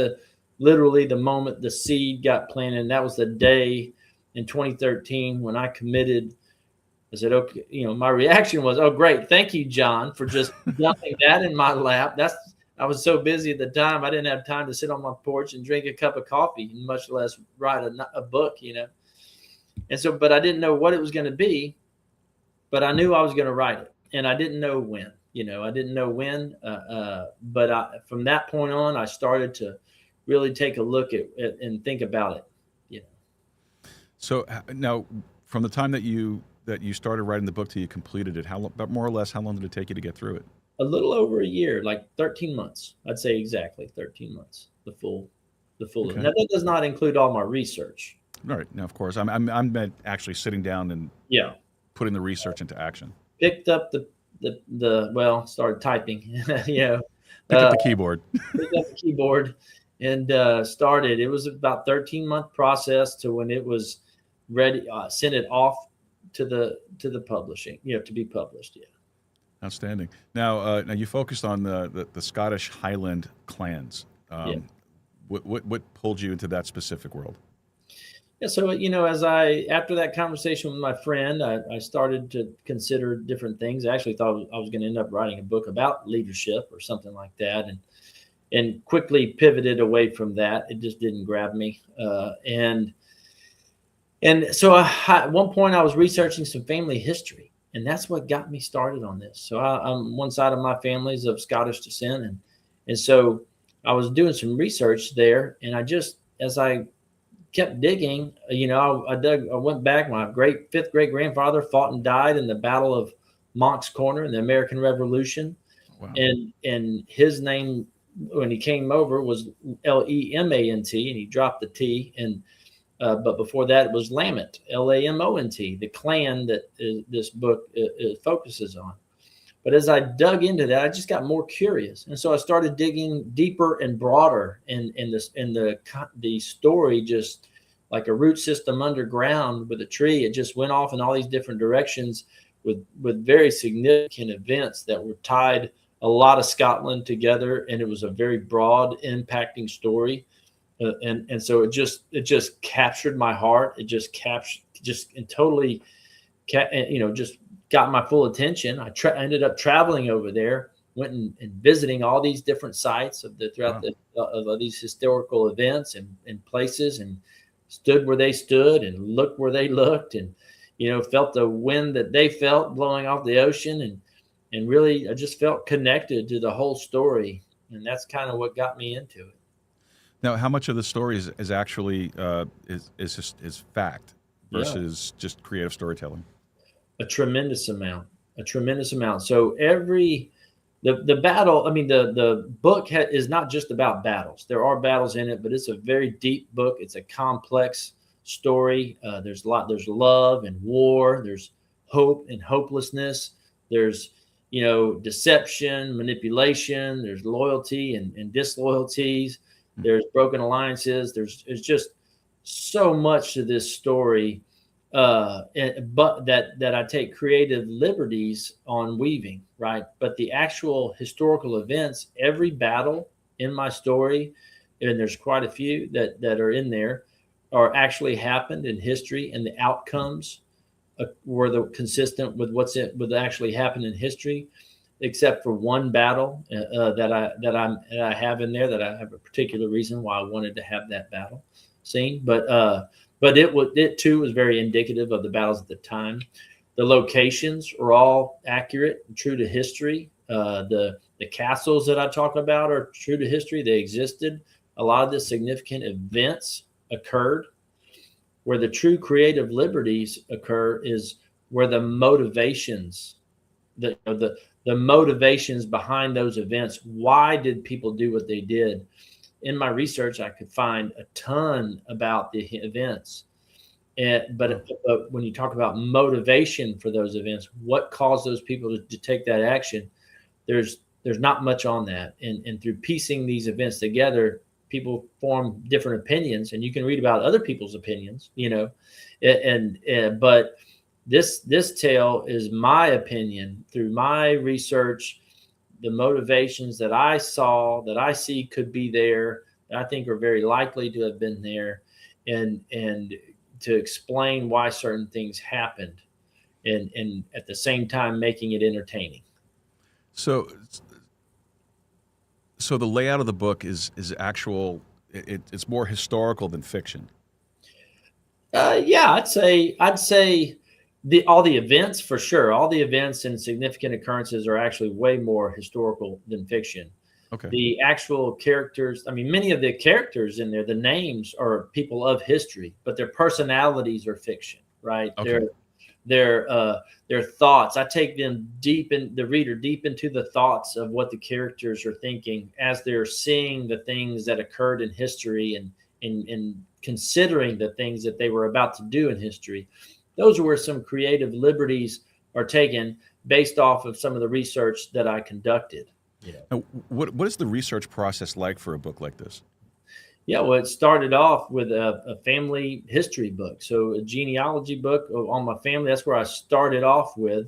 literally the moment the seed got planted. And that was the day in 2013 when I committed. I said, okay, my reaction was, oh, great. Thank you, John, for just dumping that in my lap. I was so busy at the time. I didn't have time to sit on my porch and drink a cup of coffee, much less write a book, And so, but I didn't know what it was going to be, but I knew I was going to write it, and I didn't know when, I didn't know when, but from that point on, I started to really take a look at and think about it, So now, from the time that you started writing the book till you completed it, about more or less, how long did it take you to get through it? A little over a year, like 13 months. I'd say exactly 13 months, the full. Okay. Now, that does not include all my research. All right. Now, of course, I'm actually sitting down and putting the research into action. Picked up started typing, Picked up the keyboard. Picked up the keyboard and started. It was about 13-month process to when it was ready. Sent it off to the publishing, to be published. Yeah. Outstanding. Now you focused on the Scottish Highland clans. What pulled you into that specific world? Yeah, so after that conversation with my friend, I started to consider different things. I actually thought I was going to end up writing a book about leadership or something like that, and quickly pivoted away from that. It just didn't grab me, and so at one point I was researching some family history. And that's what got me started on this. So I'm one side of my family is of Scottish descent. And so I was doing some research there. And as I kept digging, I went back. My fifth great grandfather fought and died in the Battle of Monk's Corner in the American Revolution. Wow. And his name, when he came over, was Lemant, and he dropped the T. But before that, it was Lamont, Lamont, the clan that this book focuses on. But as I dug into that, I just got more curious, and so I started digging deeper and broader. And the story, just like a root system underground with a tree, it just went off in all these different directions with very significant events that were tied a lot of Scotland together, and it was a very broad, impacting story. And so it just captured my heart. It just totally, just got my full attention. I ended up traveling over there, went and visiting all these different sites of these historical events and places, and stood where they stood and looked where they looked, and felt the wind that they felt blowing off the ocean, and really I just felt connected to the whole story, and that's kind of what got me into it. Now, how much of the story is actually is fact versus just creative storytelling? A tremendous amount. So the battle, the book is not just about battles. There are battles in it, but it's a very deep book. It's a complex story. There's love and war. There's hope and hopelessness. There's deception, manipulation. There's loyalty and disloyalties. There's broken alliances. There's just so much to this story, but that I take creative liberties on weaving, right? But the actual historical events, every battle in my story, and there's quite a few that are in there, are actually happened in history, and the outcomes were consistent with what actually happened in history. Except for one battle that I have in there, that I have a particular reason why I wanted to have that battle scene. But it too was very indicative of the battles at the time. The locations are all accurate and true to history. The castles that I talk about are true to history. They existed. A lot of the significant events occurred. Where the true creative liberties occur is where the motivations, the motivations behind those events. Why did people do what they did? In my research, I could find a ton about the events. But when you talk about motivation for those events, what caused those people to take that action? There's not much on that. And through piecing these events together, people form different opinions, and you can read about other people's opinions, but this tale is my opinion through my research, the motivations that I saw, that I see could be there, that I think are very likely to have been there, and to explain why certain things happened, and at the same time making it entertaining. So the layout of the book is actual. It's more historical than fiction. Yeah, I'd say all the events, for sure. All the events and significant occurrences are actually way more historical than fiction. Okay. The actual characters, I mean, many of the characters in there, the names are people of history, but their personalities are fiction, right? Okay. Their thoughts. I take them the reader deep into the thoughts of what the characters are thinking as they're seeing the things that occurred in history, and considering the things that they were about to do in history. Those are where some creative liberties are taken based off of some of the research that I conducted. Now, what is the research process like for a book like this? Yeah, well, it started off with a family history book. So a genealogy book on my family. That's where I started off with.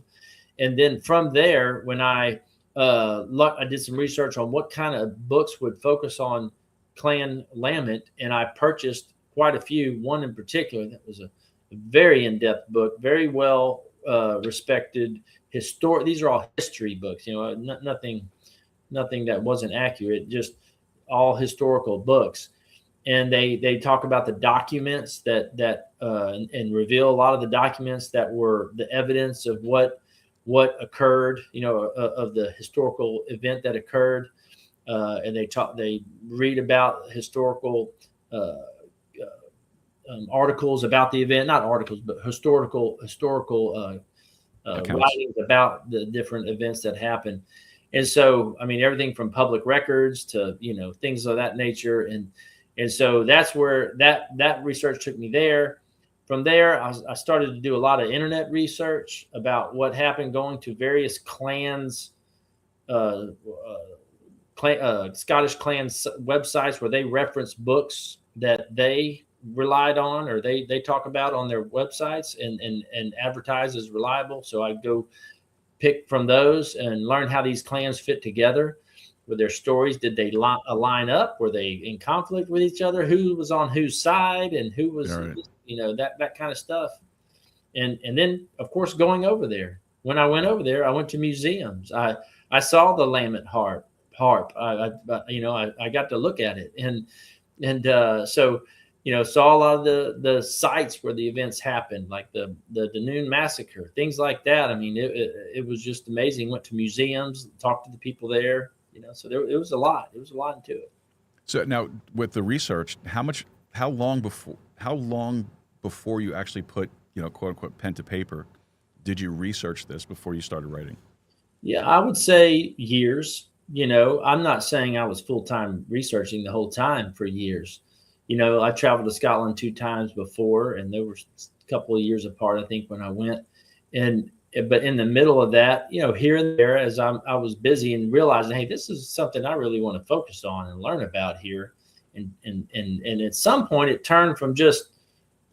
And then from there, when I did some research on what kind of books would focus on Clan Lamont, and I purchased quite a few. One in particular that was a very in-depth book, very well respected. These are all history books, nothing that wasn't accurate, just all historical books. And they talk about the documents and reveal a lot of the documents that were the evidence of what occurred, of the historical event that occurred. And they read about historical articles about the event, not articles, but historical writings about the different events that happened. And so, I mean, everything from public records to, things of that nature. And so that's where that research took me there. From there, I started to do a lot of internet research about what happened, going to various clans, Scottish clan websites where they reference books that they relied on, or they talk about on their websites and advertise as reliable. So I go pick from those and learn how these clans fit together with their stories. Did they line up? Were they in conflict with each other? Who was on whose side, and who was, that kind of stuff. And then, of course, going over there. When I went over there, I went to museums. I saw the Lamont harp. I got to look at it, and so saw a lot of the sites where the events happened, like the Noon Massacre, things like that. I mean, it was just amazing. Went to museums, talked to the people there. So it was a lot. It was a lot into it. So now, with the research, how long before you actually put, quote unquote, pen to paper, did you research this before you started writing? Yeah, I would say years. I'm not saying I was full-time researching the whole time for years. I traveled to Scotland 2 times before, and there were a couple of years apart, I think, when I went. But in the middle of that, here and there, as I was busy and realizing, hey, this is something I really want to focus on and learn about here. And at some point, it turned from just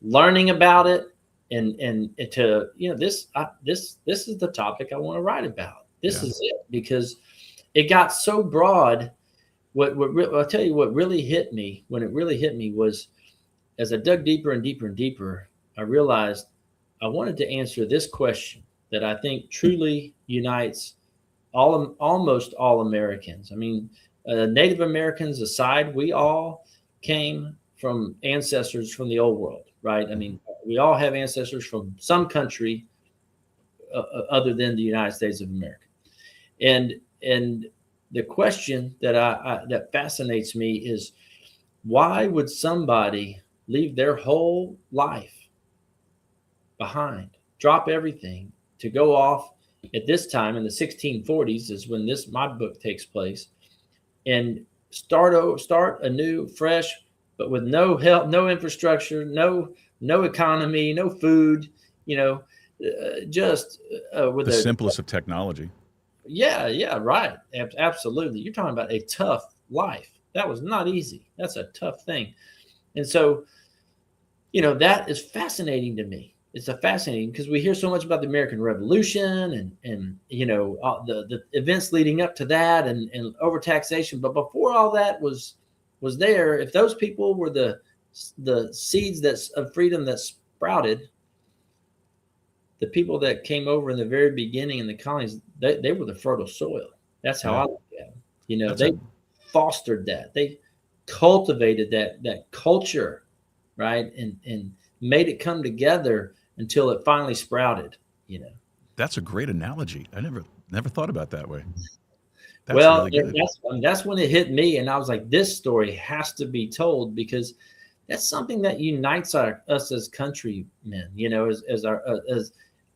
learning about it and to this is the topic I want to write about. This is it, because it got so broad. I'll tell you what really hit me. When it really hit me was, as I dug deeper and deeper and deeper, I realized I wanted to answer this question that I think truly unites almost all Americans. I mean, Native Americans aside, we all came from ancestors from the old world, right? I mean, we all have ancestors from some country other than the United States of America. And the question that fascinates me is, why would somebody leave their whole life behind, drop everything to go off at this time in the 1640s is when my book takes place, and start anew, fresh, but with no help, no infrastructure, no economy, no food, just with the simplest of technology. Yeah, right. Absolutely. You're talking about a tough life, That was not easy. That's a tough thing. And so, that is fascinating to me. It's a fascinating because we hear so much about the American Revolution and the events leading up to that and overtaxation. But before all that was there, if those people were the seeds of freedom that sprouted, the people that came over in the very beginning in the colonies, they were the fertile soil. That's how I look at them. They fostered that. They cultivated that culture, right? And made it come together until it finally sprouted, That's a great analogy. I never thought about that way. That's well, really good. that's when it hit me, and I was like, this story has to be told because that's something that unites us as countrymen, as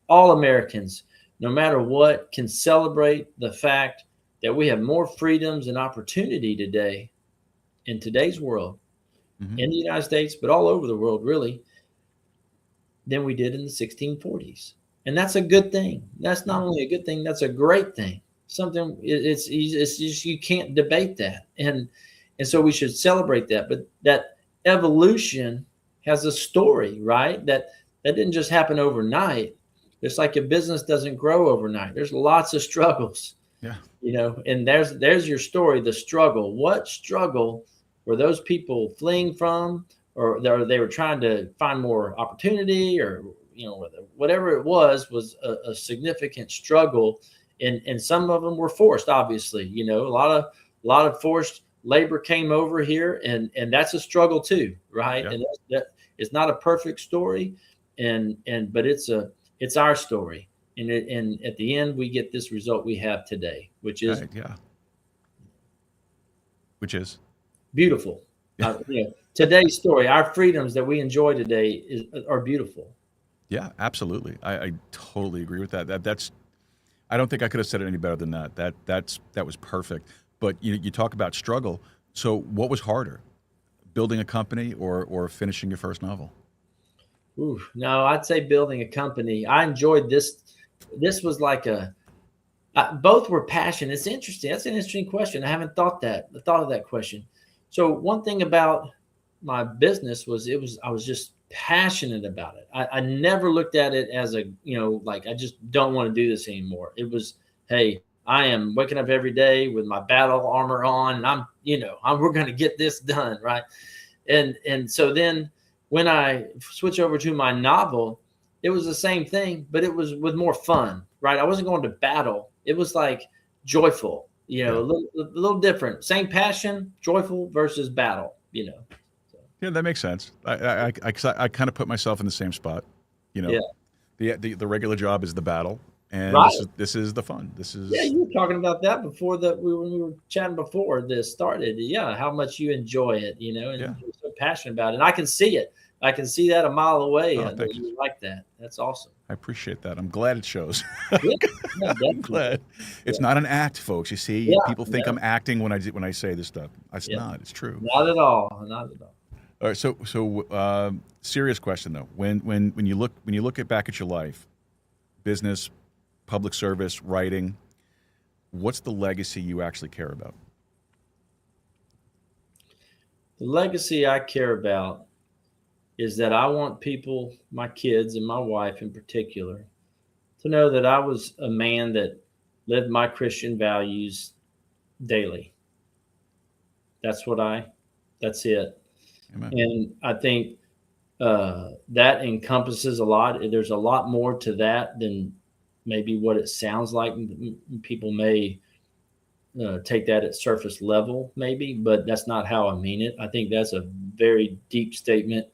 all Americans, no matter what, can celebrate the fact that we have more freedoms and opportunity today in today's world, in the United States, but all over the world, really, than we did in the 1640s. And that's a good thing. That's not only a good thing, that's a great thing. Something it's just, you can't debate that. And so we should celebrate that. But that evolution has a story, right? That didn't just happen overnight. It's like a business doesn't grow overnight. There's lots of struggles. Yeah. And there's your story, the struggle. What struggle were those people fleeing from, or they were trying to find more opportunity, or whatever it was a significant struggle, and some of them were forced. Obviously, a lot of forced labor came over here, and that's a struggle too, right? Yeah. And that it's not a perfect story, but it's our story, and at the end we get this result we have today, which is which is beautiful. Today's story, our freedoms that we enjoy today are beautiful. Yeah, absolutely. I totally agree with that. That's I don't think I could have said it any better than that. That was perfect. But you talk about struggle. So what was harder, building a company or finishing your first novel? Ooh, no, I'd say building a company. I enjoyed this. This was like both were passion. It's interesting. That's an interesting question. I haven't thought of that question. So one thing about my business was I was just passionate about it. I never looked at it as like I just don't want to do this anymore. It was, hey, I am waking up every day with my battle armor on, and we're going to get this done, right? And so then when I switch over to my novel, it was the same thing, but it was with more fun, right? I wasn't going to battle. It was like joyful, a little different. Same passion, joyful versus battle, So. Yeah, that makes sense. I kind of put myself in the same spot. The regular job is the battle, and right. This is the fun. This is you were talking about that before when we were chatting before this started. Yeah, how much you enjoy it, and you're so passionate about it. And I can see it. I can see that a mile away. Thank you. Like that. That's awesome. I appreciate that. I'm glad it shows. Yeah, I'm glad. It's not an act, folks. You see, people think I'm acting when I say this stuff. It's not. It's true. Not at all. Not at all. All right. So serious question though. When you look back at your life, business, public service, writing, what's the legacy you actually care about? The legacy I care about is that I want people, my kids and my wife in particular, to know that I was a man that lived my Christian values daily. That's it. Amen. And I think that encompasses a lot. There's a lot more to that than maybe what it sounds like. People may take that at surface level, maybe, but that's not how I mean it. I think that's a very deep statement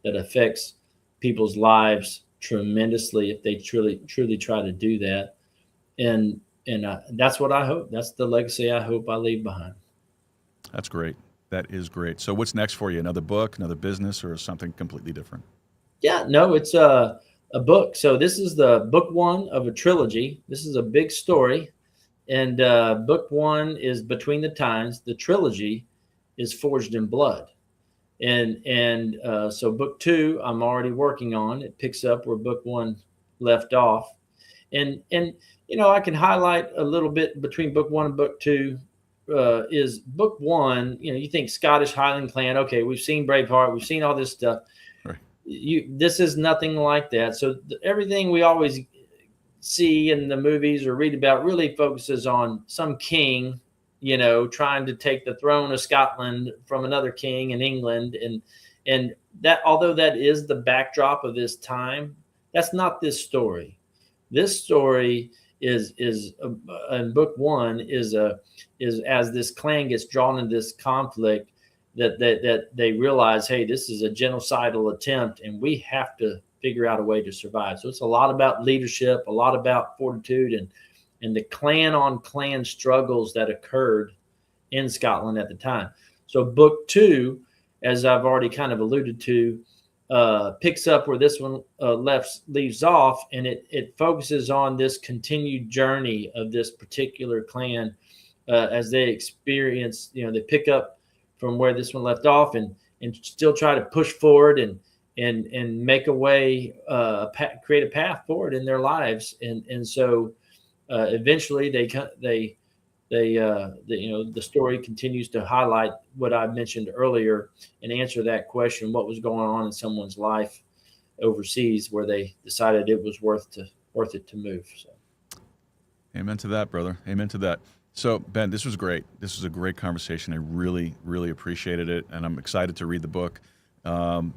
that affects people's lives tremendously if they truly try to do that. And that's what I hope. That's the legacy I hope I leave behind. That's great. That is great. So what's next for you? Another book, another business, or something completely different? Yeah, no, it's a book. So this is the book one of a trilogy. This is a big story. And book one is Between the Times. The trilogy is Forged in Blood. And so book two, I'm already working on. It picks up where book one left off. And I can highlight a little bit between book one and book two. is book one. You know, you think Scottish Highland clan. Okay, we've seen Braveheart, we've seen all this stuff. Right. This is nothing like that. So everything we always see in the movies or read about really focuses on some king, you know, trying to take the throne of Scotland from another king in England, and that, although that is the backdrop of this time, that's not this story. This story is in book one is as this clan gets drawn into this conflict, that they realize, hey, this is a genocidal attempt, and we have to figure out a way to survive. So it's a lot about leadership, a lot about fortitude, and the clan on clan struggles that occurred in Scotland at the time. So book two, as I've already kind of alluded to, picks up where this one leaves off, and it focuses on this continued journey of this particular clan as they experience, you know, they pick up from where this one left off, and still try to push forward and make a way, create a path forward in their lives, and so eventually the story continues to highlight what I mentioned earlier and answer that question: what was going on in someone's life overseas where they decided it was worth it to move. So, amen to that, brother. Amen to that. So, Ben, this was great. This was a great conversation. I really, really appreciated it, and I'm excited to read the book.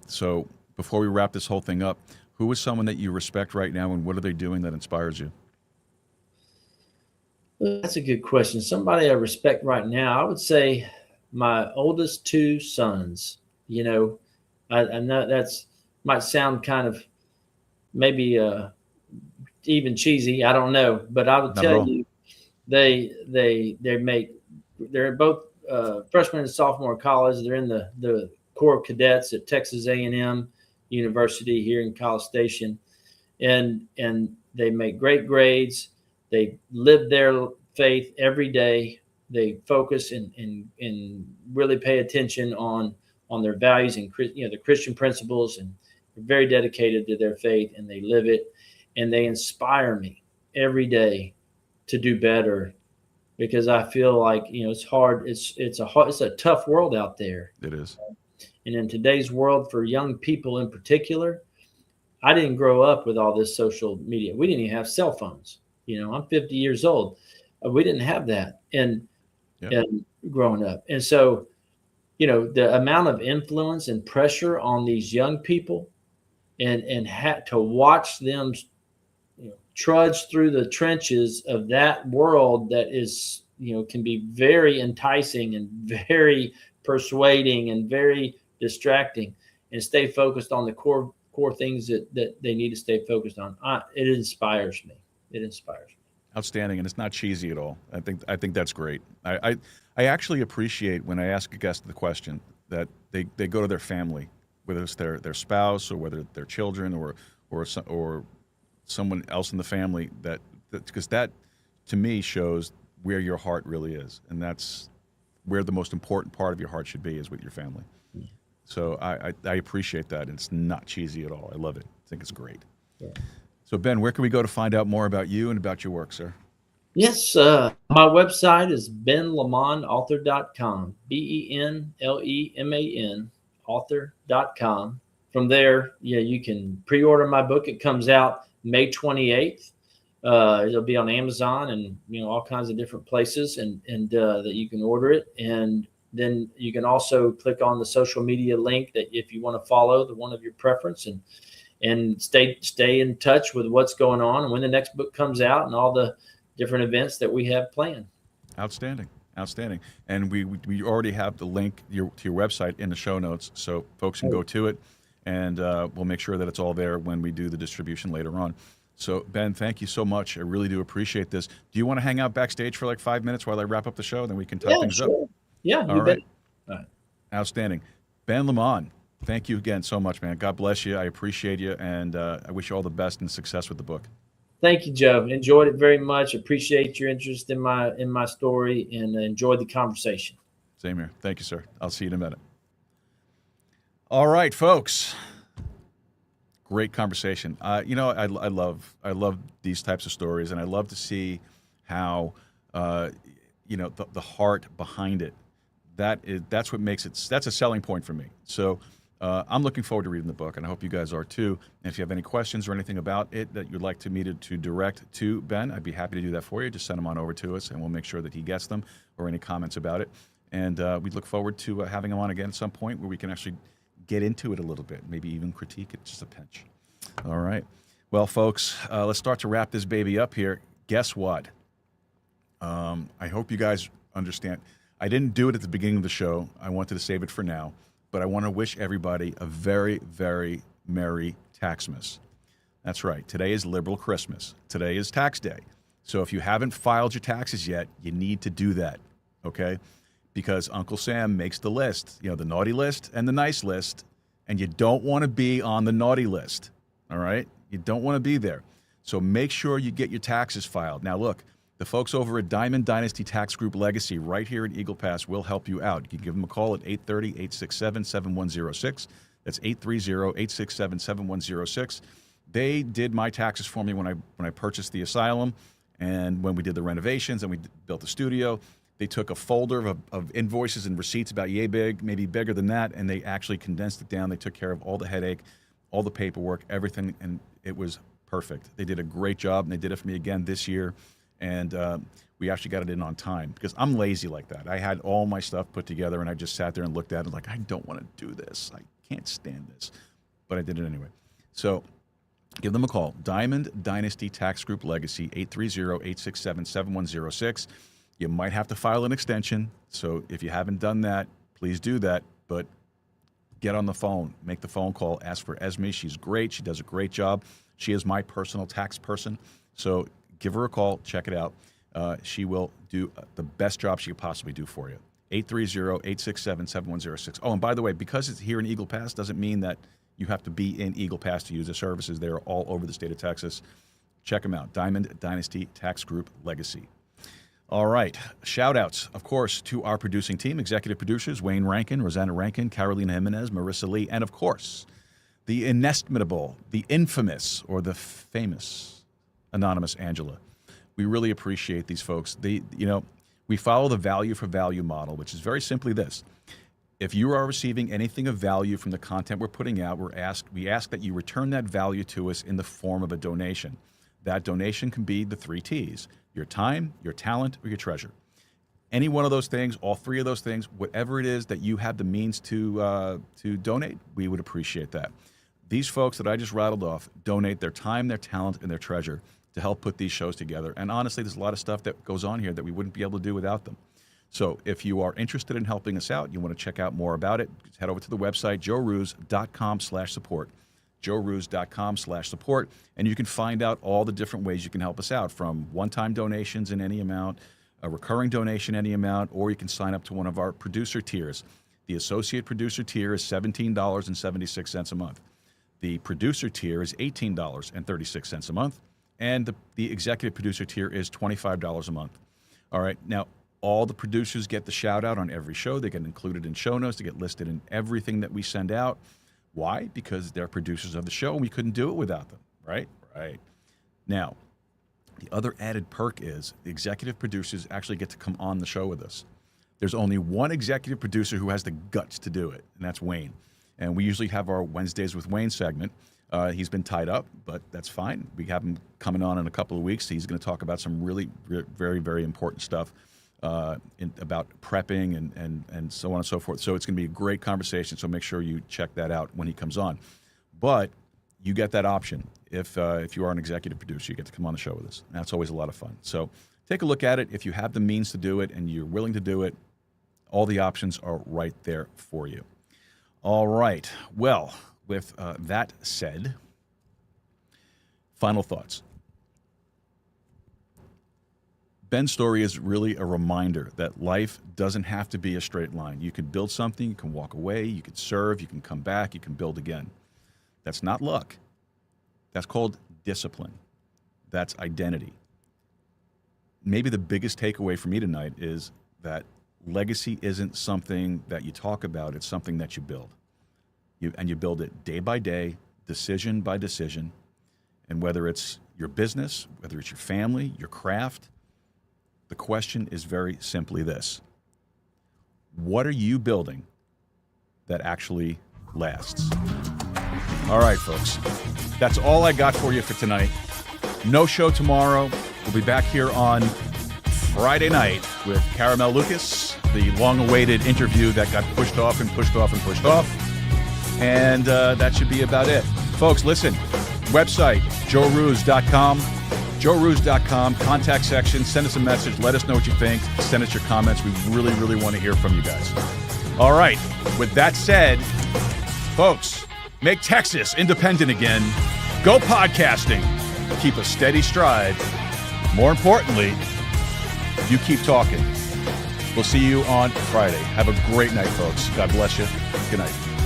So, before we wrap this whole thing up, who is someone that you respect right now, and what are they doing that inspires you? That's a good question. Somebody I respect right now, I would say my oldest two sons. You know, I know that's might sound kind of maybe even cheesy. I don't know, but I would tell you, they're both freshmen and sophomore in college. They're in the Corps of Cadets at Texas A&M University here in College Station, and they make great grades. They live their faith every day. They focus and really pay attention on their values and, you know, the Christian principles, and they're very dedicated to their faith, and they live it, and they inspire me every day to do better, because I feel like, you know, it's hard. It's a tough world out there. It is. And in today's world, for young people in particular, I didn't grow up with all this social media. We didn't even have cell phones. You know, I'm 50 years old. We didn't have that and growing up. And so, you know, the amount of influence and pressure on these young people, and had to watch them, you know, trudge through the trenches of that world that is, you know, can be very enticing and very persuading and very distracting, and stay focused on the core things that they need to stay focused on. It inspires me. It inspires me. Outstanding, and it's not cheesy at all. I think that's great. I actually appreciate when I ask a guest the question that they go to their family, whether it's their spouse or whether their children or someone else in the family, that because that to me shows where your heart really is, and that's where the most important part of your heart should be, is with your family. So I appreciate that, and it's not cheesy at all. I love it. I think it's great. Yeah. So, Ben, where can we go to find out more about you and about your work, sir? Yes, my website is benlemanauthor.com, BenLeman author.com. From there, you can pre-order my book. It comes out May 28th. It'll be on Amazon and, you know, all kinds of different places, and that you can order it. And then you can also click on the social media link that if you want to follow the one of your preference, and stay in touch with what's going on and when the next book comes out and all the different events that we have planned. Outstanding. And we already have the link to your website in the show notes, so folks can go to it, and we'll make sure that it's all there when we do the distribution later on. So, Ben, thank you so much. I really do appreciate this. Do you want to hang out backstage for like 5 minutes while I wrap up the show? Then we can tie things up. Yeah, all right. Outstanding. Ben Lamont, thank you again so much, man. God bless you. I appreciate you, and I wish you all the best and success with the book. Thank you, Joe. Enjoyed it very much. Appreciate your interest in my story, and enjoyed the conversation. Same here. Thank you, sir. I'll see you in a minute. All right, folks. Great conversation. You know, I love these types of stories, and I love to see how the heart behind it. That's what makes it. That's a selling point for me. So I'm looking forward to reading the book, and I hope you guys are too. And if you have any questions or anything about it that you'd like me to direct to Ben, I'd be happy to do that for you. Just send them on over to us, and we'll make sure that he gets them or any comments about it. And we look forward to having him on again at some point where we can actually get into it a little bit, maybe even critique it just a pinch. All right. Well, folks, let's start to wrap this baby up here. Guess what? I hope you guys understand. I didn't do it at the beginning of the show. I wanted to save it for now. But I want to wish everybody a very, very Merry Taxmas. That's right. Today is Liberal Christmas. Today is tax day. So if you haven't filed your taxes yet, you need to do that, okay? Because Uncle Sam makes the list, the naughty list and the nice list, and you don't want to be on the naughty list, all right? You don't want to be there. So make sure you get your taxes filed. Now, look, the folks over at Diamond Dynasty Tax Group Legacy right here in Eagle Pass will help you out. You can give them a call at 830-867-7106. That's 830-867-7106. They did my taxes for me when I purchased the asylum and when we did the renovations and we built the studio. They took a folder of invoices and receipts about yay big, maybe bigger than that, and they actually condensed it down. They took care of all the headache, all the paperwork, everything, and it was perfect. They did a great job, and they did it for me again this year. And we actually got it in on time because I'm lazy like that. I had all my stuff put together, and I just sat there and looked at it like, I don't want to do this. I can't stand this. But I did it anyway. So give them a call. Diamond Dynasty Tax Group Legacy, 830-867-7106. You might have to file an extension. So if you haven't done that, please do that. But get on the phone. Make the phone call. Ask for Esme. She's great. She does a great job. She is my personal tax person. So give her a call. Check it out. She will do the best job she could possibly do for you. 830-867-7106. Oh, and by the way, because it's here in Eagle Pass doesn't mean that you have to be in Eagle Pass to use the services. They're all over the state of Texas. Check them out. Diamond Dynasty Tax Group Legacy. All right. Shout-outs, of course, to our producing team, executive producers, Wayne Rankin, Rosanna Rankin, Carolina Jimenez, Marissa Lee, and, of course, the inestimable, the infamous, or the famous Anonymous Angela. We really appreciate these folks. We follow the value for value model, which is very simply this. If you are receiving anything of value from the content we're putting out, we ask that you return that value to us in the form of a donation. That donation can be the 3 T's: your time, your talent, or your treasure. Any one of those things, all 3 of those things, whatever it is that you have the means to donate, we would appreciate that. These folks that I just rattled off donate their time, their talent, and their treasure to help put these shows together. And honestly, there's a lot of stuff that goes on here that we wouldn't be able to do without them. So if you are interested in helping us out, you want to check out more about it, head over to the website, joerooz.com/support. joerooz.com/support, and you can find out all the different ways you can help us out, from one-time donations in any amount, a recurring donation any amount, or you can sign up to one of our producer tiers. The associate producer tier is $17.76 a month. The producer tier is $18.36 a month, and the executive producer tier is $25 a month. All right, now all the producers get the shout out on every show. They get included in show notes. They get listed in everything that we send out. Why? Because they're producers of the show, and we couldn't do it without them, right? Right. Now, the other added perk is the executive producers actually get to come on the show with us. There's only one executive producer who has the guts to do it, and that's Wayne. And we usually have our Wednesdays with Wayne segment. He's been tied up, but that's fine. We have him coming on in a couple of weeks. He's going to talk about some really very, very important stuff about prepping and so on and so forth. So it's going to be a great conversation. So make sure you check that out when he comes on. But you get that option. If you are an executive producer, you get to come on the show with us. That's always a lot of fun. So take a look at it. If you have the means to do it and you're willing to do it, all the options are right there for you. All right. Well, with that said, final thoughts. Ben's story is really a reminder that life doesn't have to be a straight line. You can build something, you can walk away, you can serve, you can come back, you can build again. That's not luck. That's called discipline. That's identity. Maybe the biggest takeaway for me tonight is that legacy isn't something that you talk about, it's something that you build. You build it day by day, decision by decision. And whether it's your business, whether it's your family, your craft, The question is very simply this. What are you building that actually lasts? All right, folks. That's all I got for you for tonight. No show tomorrow. We'll be back here on Friday night with Caramel Lucas, the long-awaited interview that got pushed off and pushed off and pushed off. And that should be about it. Folks, listen. Website, joerooz.com. joerooz.com, contact section. Send us a message. Let us know what you think. Send us your comments. We really, really want to hear from you guys. All right. With that said, folks, make Texas independent again. Go podcasting. Keep a steady stride. More importantly, you keep talking. We'll see you on Friday. Have a great night, folks. God bless you. Good night.